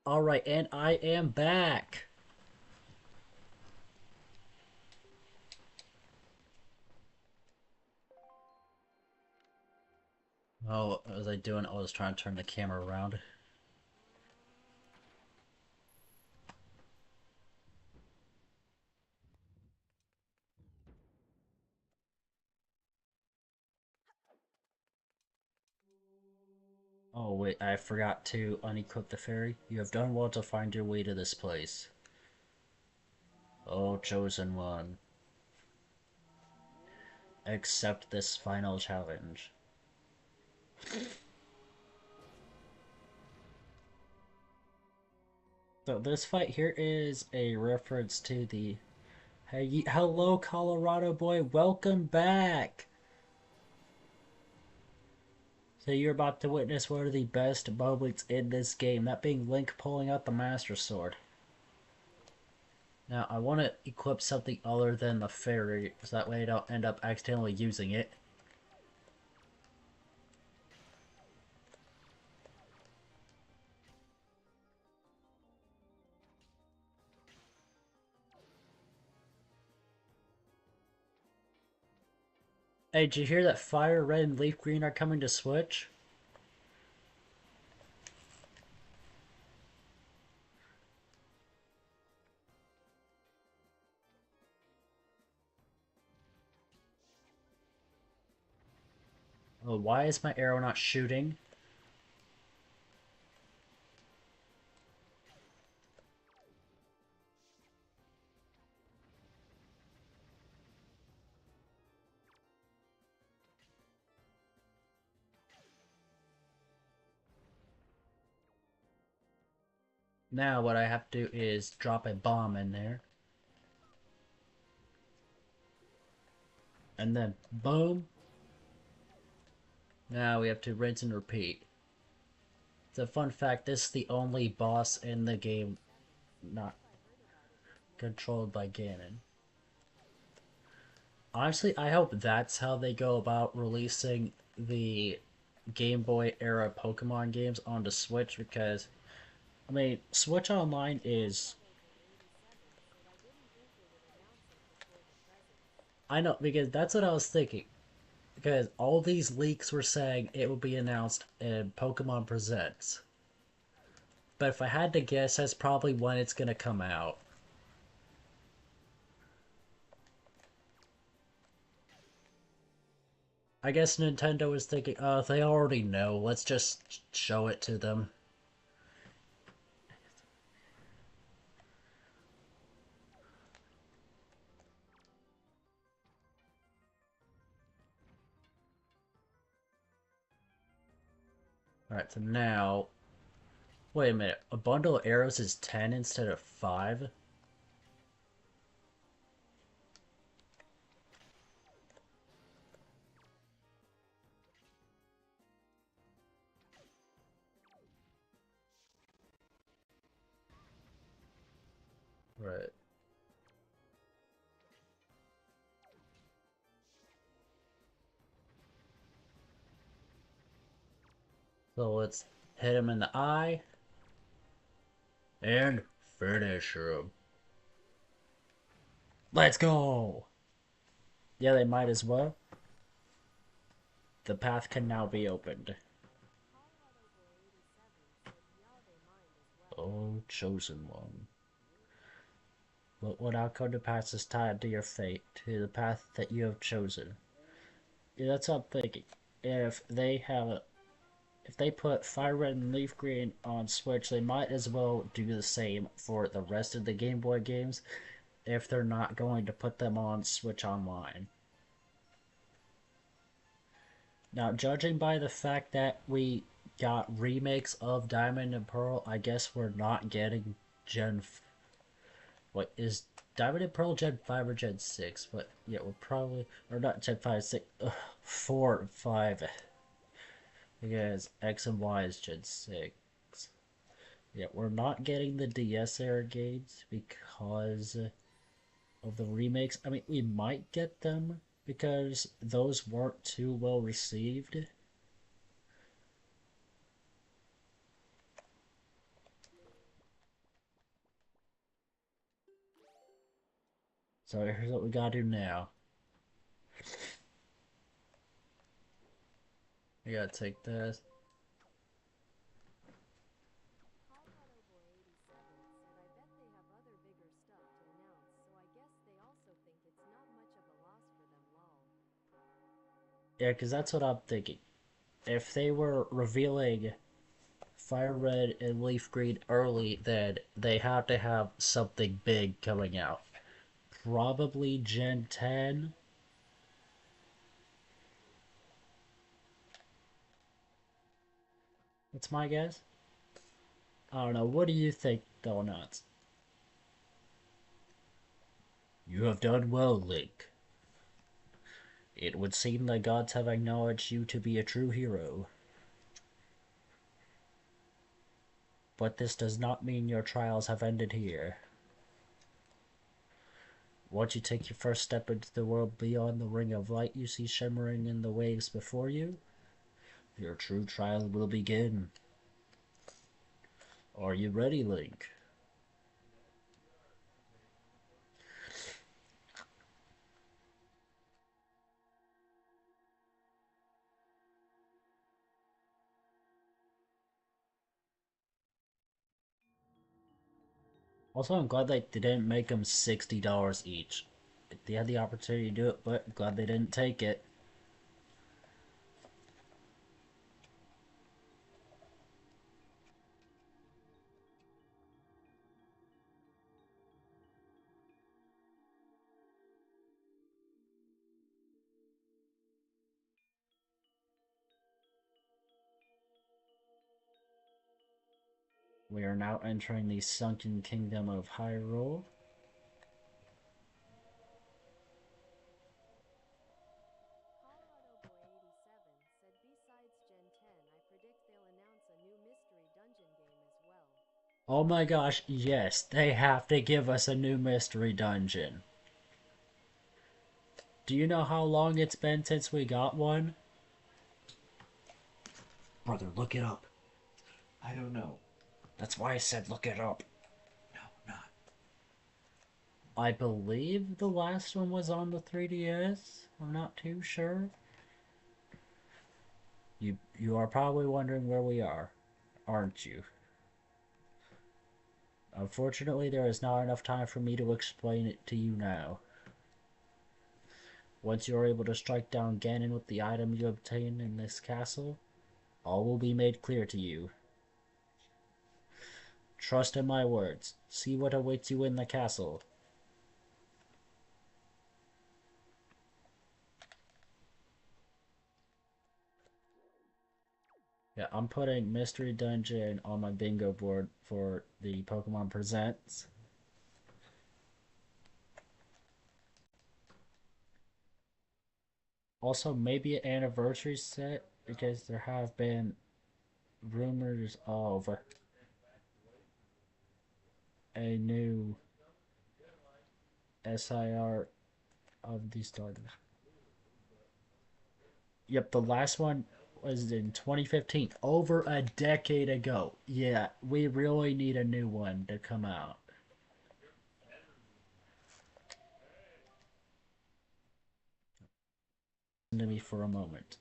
Alright, and I am back. Oh, what was I doing? I was trying to turn the camera around. Oh wait, I forgot to unequip the ferry. You have done well to find your way to this place. Oh, chosen one. Accept this final challenge. So this fight here is a reference to the Hey, hello Colorado boy, welcome back. So you're about to witness one of the best moments in this game, that being Link pulling out the Master Sword. Now I want to equip something other than the fairy, so that way I don't end up accidentally using it. Hey, did you hear that Fire Red and Leaf Green are coming to Switch? Oh, why is my arrow not shooting? Now what I have to do is drop a bomb in there. And then boom. Now we have to rinse and repeat. It's a fun fact, this is the only boss in the game not controlled by Ganon. Honestly, I hope that's how they go about releasing the Game Boy era Pokemon games onto Switch because, I mean, Switch Online is. I know, because that's what I was thinking. Because all these leaks were saying it will be announced in Pokemon Presents. But if I had to guess, that's probably when it's gonna come out. I guess Nintendo was thinking, oh, they already know, let's just show it to them. Alright, so now. Wait a minute, a bundle of arrows is 10 instead of 5? Right. So let's hit him in the eye. And finish him. Let's go! Yeah, they might as well. The path can now be opened. Colorado Boy 87 said yeah, they mind as well. Oh, chosen one. But what outcome to pass is tied to your fate, to the path that you have chosen. Yeah, that's what I'm thinking. If they put Fire Red and Leaf Green on Switch, they might as well do the same for the rest of the Game Boy games if they're not going to put them on Switch Online. Now, judging by the fact that we got remakes of Diamond and Pearl, I guess we're not getting Gen. What is Diamond and Pearl Gen 5 or Gen 6? But yeah, we're probably. Or not Gen 5, 6. 4 and 5. Because X and Y is Gen 6. Yeah, we're not getting the DS era games because of the remakes. I mean, we might get them because those weren't too well received. So here's what we gotta do now. We gotta take this. Colorado Boy 87 said I bet they have other bigger stuff to announce, so I guess they also think it's not much of a loss for them lol. Yeah, because that's what I'm thinking. If they were revealing Fire red and leaf green early, then they have to have something big coming out. Probably Gen 10. That's my guess. I don't know. What do you think, Donuts? You have done well, Link. It would seem the gods have acknowledged you to be a true hero. But this does not mean your trials have ended here. Once you take your first step into the world beyond the ring of light you see shimmering in the waves before you, your true trial will begin. Are you ready, Link? Also, I'm glad they didn't make them $60 each. They had the opportunity to do it, but I'm glad they didn't take it. We are now entering the sunken kingdom of Hyrule. Colorado Boy 87 said besides Gen 10, I predict they'll announce a new mystery dungeon game as well. Oh my gosh, yes, they have to give us a new mystery dungeon. Do you know how long it's been since we got one? Brother, look it up. I don't know. That's why I said look it up. No, not. I believe the last one was on the 3DS. I'm not too sure. You are probably wondering where we are, aren't you? Unfortunately, there is not enough time for me to explain it to you now. Once you are able to strike down Ganon with the item you obtain in this castle, all will be made clear to you. Trust in my words. See what awaits you in the castle. Yeah, I'm putting Mystery Dungeon on my bingo board for the Pokemon Presents. Also, maybe an anniversary set because there have been rumors of a new SIR of the starters. Yep, the last one was in 2015, over a decade ago. Yeah, we really need a new one to come out. Listen to me for a moment.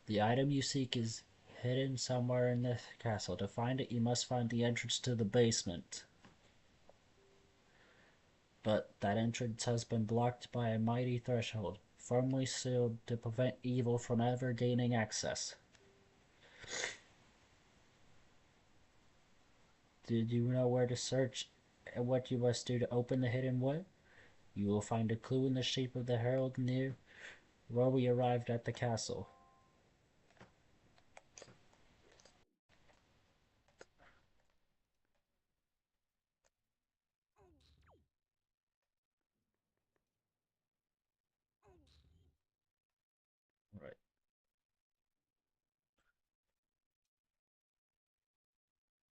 The item you seek is hidden somewhere in the castle. To find it, you must find the entrance to the basement. But that entrance has been blocked by a mighty threshold, firmly sealed to prevent evil from ever gaining access. Did you know where to search and what you must do to open the hidden way? You will find a clue in the shape of the herald near where we arrived at the castle. Right.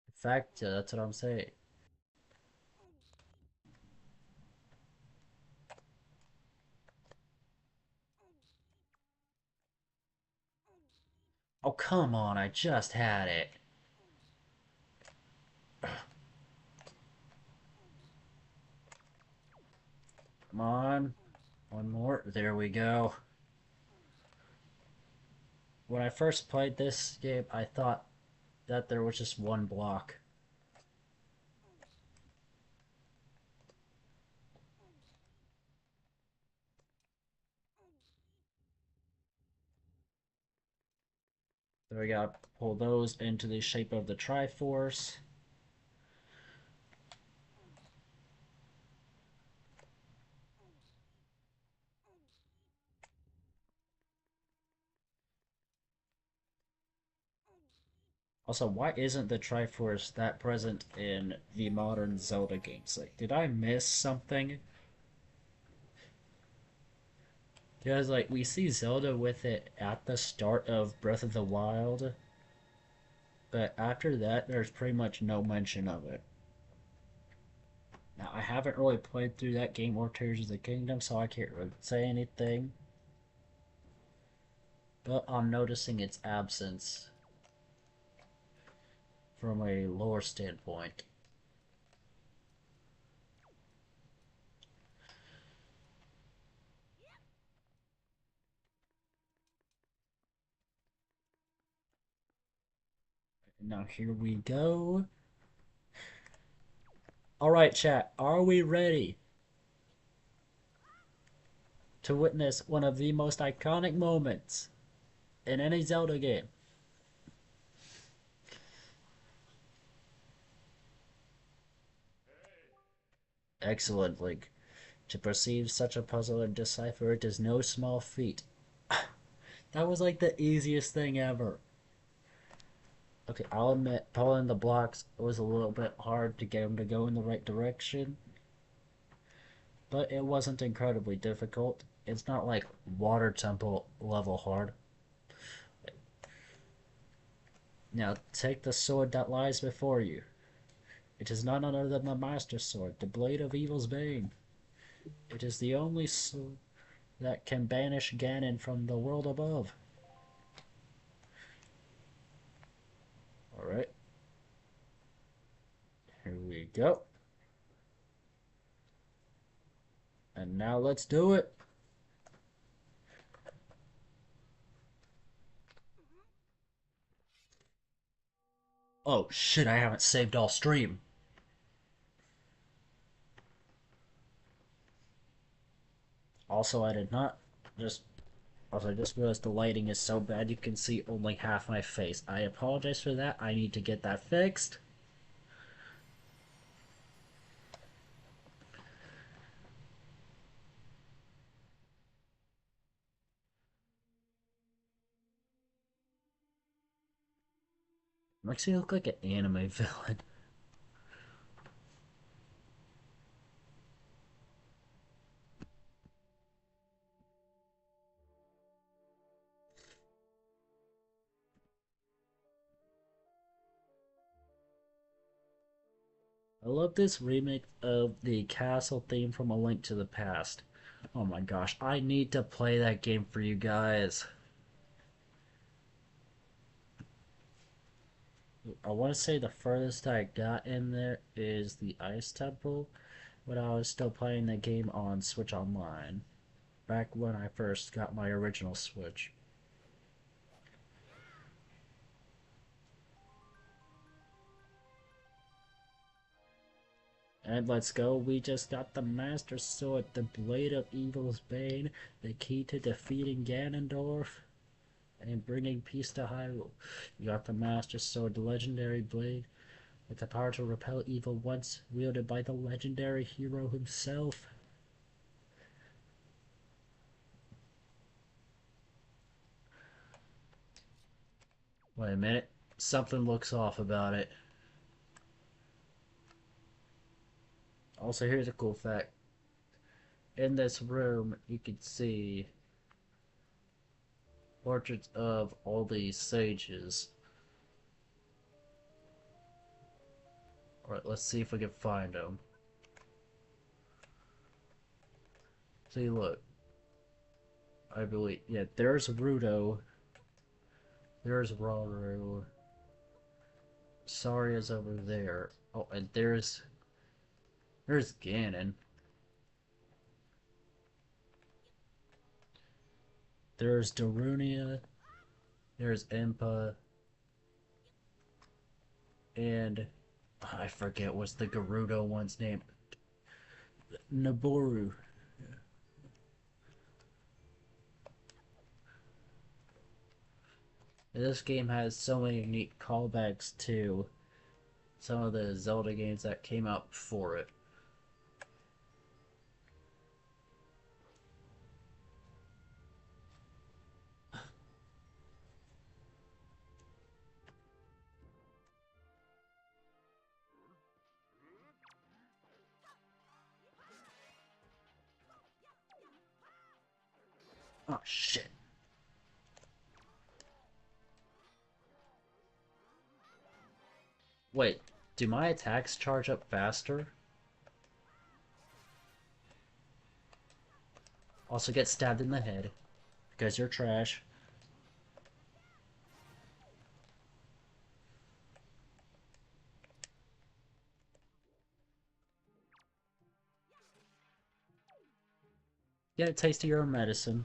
In fact, that's what I'm saying. Oh, come on, I just had it. Come on. One more. There we go. When I first played this game, I thought that there was just one block. Then we gotta pull those into the shape of the Triforce. Also, why isn't the Triforce that present in the modern Zelda games? Like, did I miss something? Because, like, we see Zelda with it at the start of Breath of the Wild, but after that, there's pretty much no mention of it. Now, I haven't really played through that game or Tears of the Kingdom, so I can't really say anything, but I'm noticing its absence from a lore standpoint. Now, here we go. Alright, chat, are we ready to witness one of the most iconic moments in any Zelda game? Excellent, Link. To perceive such a puzzle and decipher it is no small feat. That was like the easiest thing ever. Okay, I'll admit, pulling the blocks was a little bit hard to get them to go in the right direction, but it wasn't incredibly difficult. It's not like Water Temple level hard. Now take the sword that lies before you. It is none other than the Master Sword, the Blade of Evil's Bane. It is the only sword that can banish Ganon from the world above. Alright, here we go. And now let's do it. Oh shit, I haven't saved all stream. Also, I did not just. Also, I just realized the lighting is so bad you can see only half my face. I apologize for that. I need to get that fixed. Makes me look like an anime villain. I love this remake of the castle theme from A Link to the Past. Oh my gosh, I need to play that game for you guys. I want to say the furthest I got in there is the Ice Temple when I was still playing the game on Switch Online, back when I first got my original Switch. And let's go, we just got the Master Sword, the Blade of Evil's Bane, the key to defeating Ganondorf and bringing peace to Hyrule. You got the Master Sword, the legendary blade, with the power to repel evil once wielded by the legendary hero himself. Wait a minute, something looks off about it. Also, here's a cool fact. In this room, you can see portraits of all these sages. Alright, let's see if we can find them. See, look. I believe, yeah, there's Rudo. There's Rauru. Saria's over there. Oh, and there's Ganon. There's Darunia. There's Impa. And I forget what's the Gerudo one's name. Naboru. This game has so many unique callbacks to some of the Zelda games that came out before it. Oh shit. Wait, do my attacks charge up faster? Also get stabbed in the head because you're trash. Get a taste of your own medicine.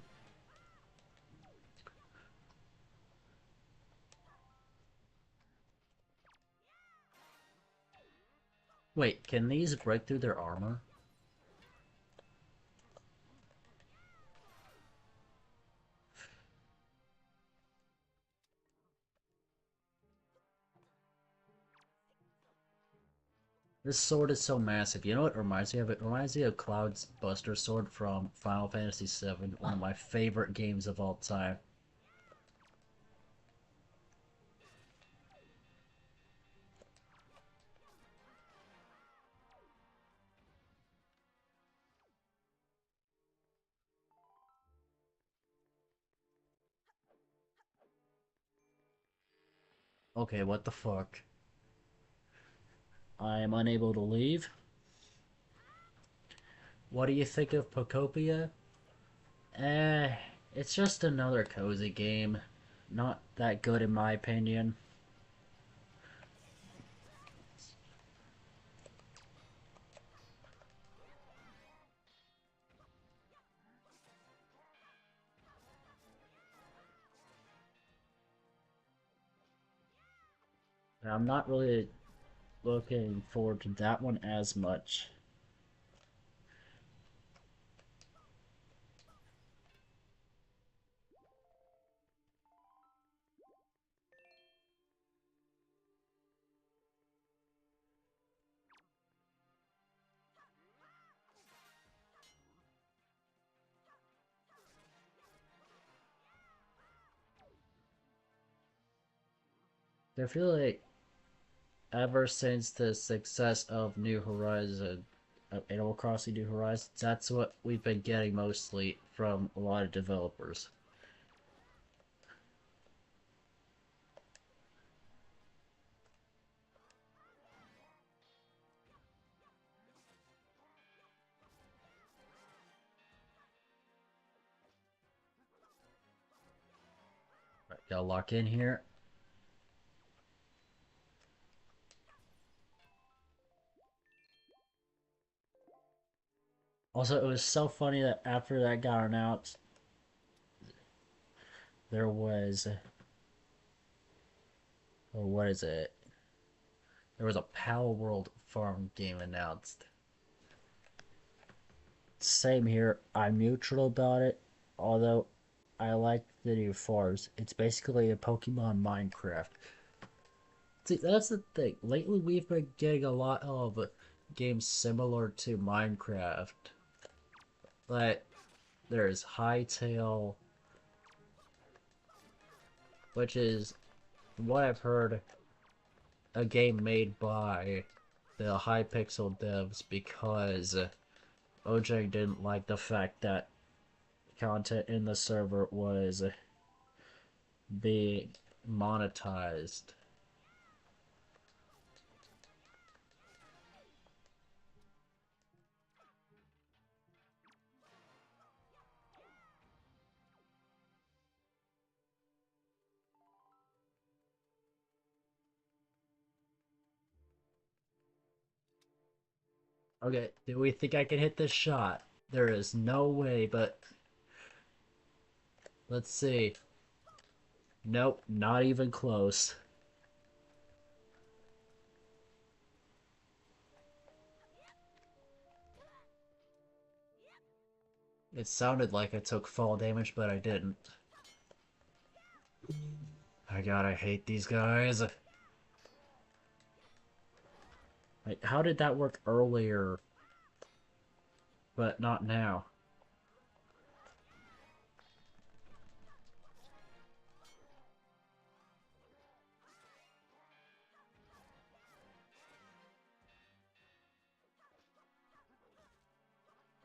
Wait, can these break through their armor? This sword is so massive. You know what it reminds me of? It reminds me of Cloud's Buster Sword from Final Fantasy VII, one of my favorite games of all time. Okay, what the fuck? I am unable to leave. What do you think of Pocopia? Eh, it's just another cozy game. Not that good in my opinion. I'm not really looking forward to that one as much. I feel like ever since the success of New Horizon, Animal Crossing New Horizons, that's what we've been getting mostly from a lot of developers. Right, gotta lock in here. Also, it was so funny that after that got announced, there was, or what is it? There was a Pal World Farm game announced. Same here. I'm neutral about it, although I like the new farms. It's basically a Pokemon Minecraft. See, that's the thing. Lately, we've been getting a lot of games similar to Minecraft. Like, there's Hytale, which is, from what I've heard, a game made by the Hypixel devs because OJ didn't like the fact that content in the server was being monetized. Okay, do we think I can hit this shot? There is no way, but let's see. Nope, not even close. It sounded like I took fall damage, but I didn't. My god, I hate these guys. Like, how did that work earlier, but not now?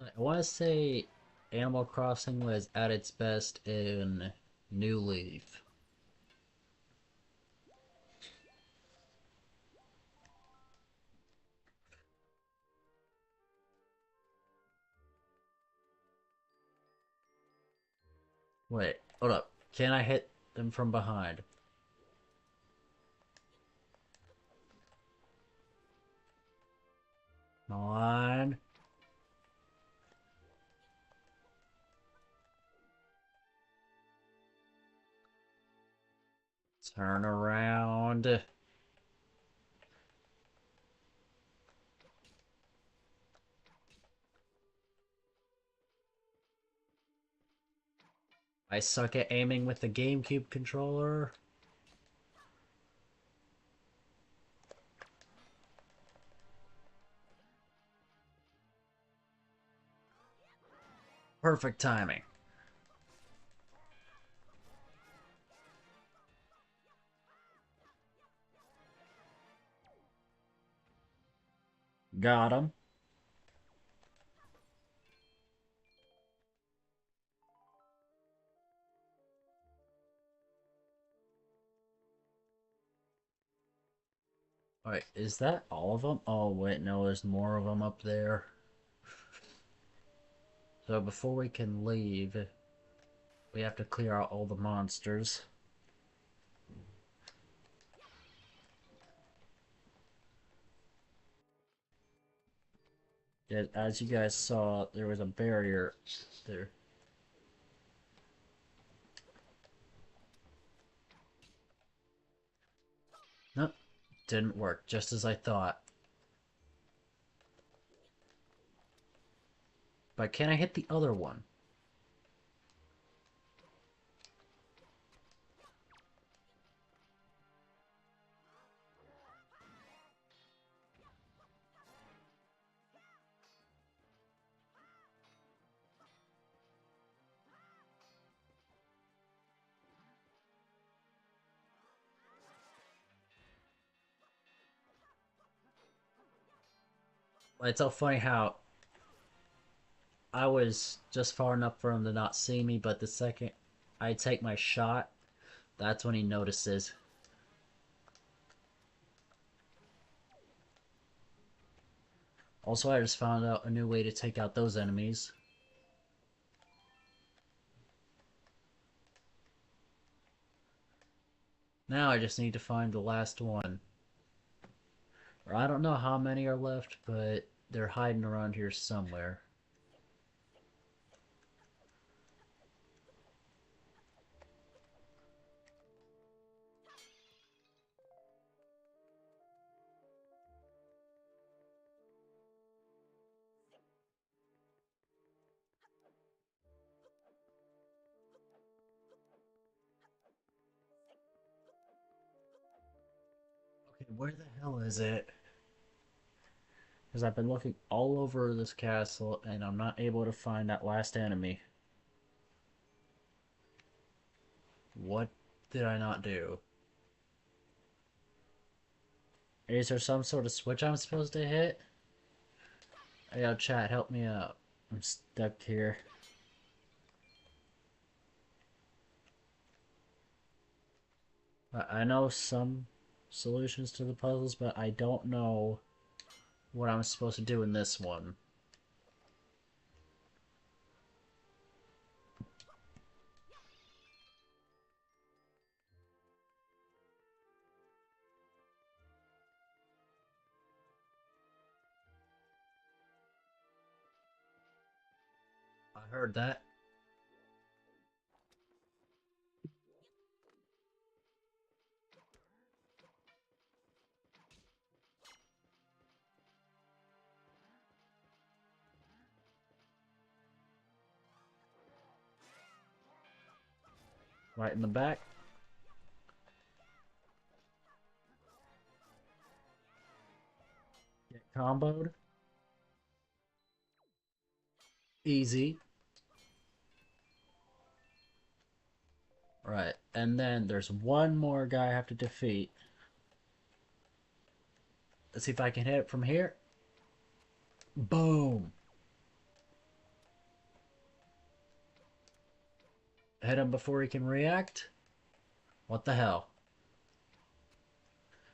I want to say Animal Crossing was at its best in New Leaf. Wait, hold up. Can I hit them from behind? Come on. Turn around. I suck at aiming with the GameCube controller. Perfect timing. Got him. Alright, is that all of them? Oh, wait, no, there's more of them up there. So before we can leave, we have to clear out all the monsters. As you guys saw, there was a barrier there. Nope, didn't work, just as I thought. But can I hit the other one? It's so funny how I was just far enough for him to not see me, but the second I take my shot, that's when he notices. Also, I just found out a new way to take out those enemies. Now I just need to find the last one. Or I don't know how many are left, but they're hiding around here somewhere. Okay, where the hell is it? Because I've been looking all over this castle and I'm not able to find that last enemy. What did I not do? Is there some sort of switch I'm supposed to hit? Hey, yo, chat, help me out. I'm stuck here. I know some solutions to the puzzles, but I don't know what I'm supposed to do in this one. I heard that. Right in the back. Comboed. Easy. Right. And then there's one more guy I have to defeat. Let's see if I can hit it from here. Boom. Hit him before he can react. What the hell?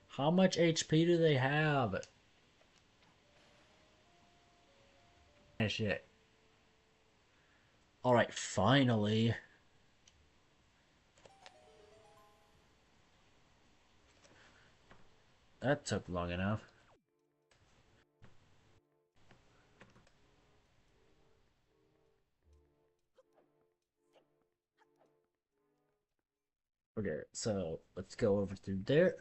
How much HP do they have? Shit. Alright, finally. That took long enough. Okay, so let's go over through there.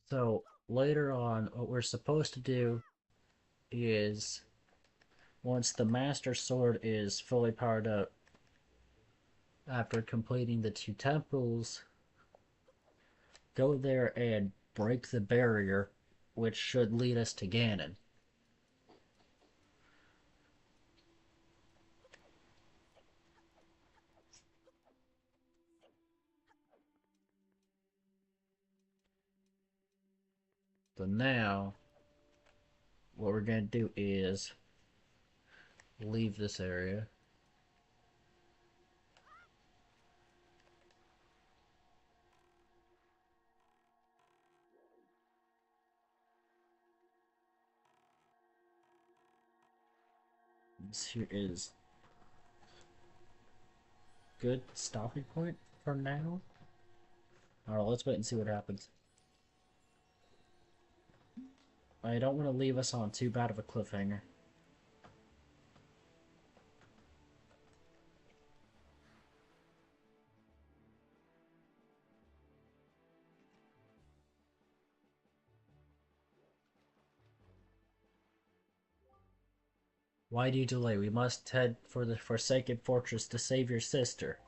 So later on, what we're supposed to do is once the Master Sword is fully powered up, after completing the two temples, go there and break the barrier, which should lead us to Ganon. So now, what we're going to do is leave this area. This here is good stopping point for now. Alright, let's wait and see what happens. I don't want to leave us on too bad of a cliffhanger. Why do you delay? We must head for the Forsaken Fortress to save your sister.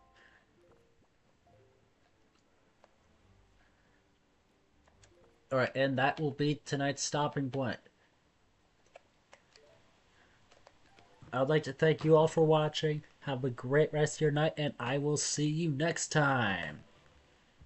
Alright, and that will be tonight's stopping point. I would like to thank you all for watching. Have a great rest of your night, and I will see you next time.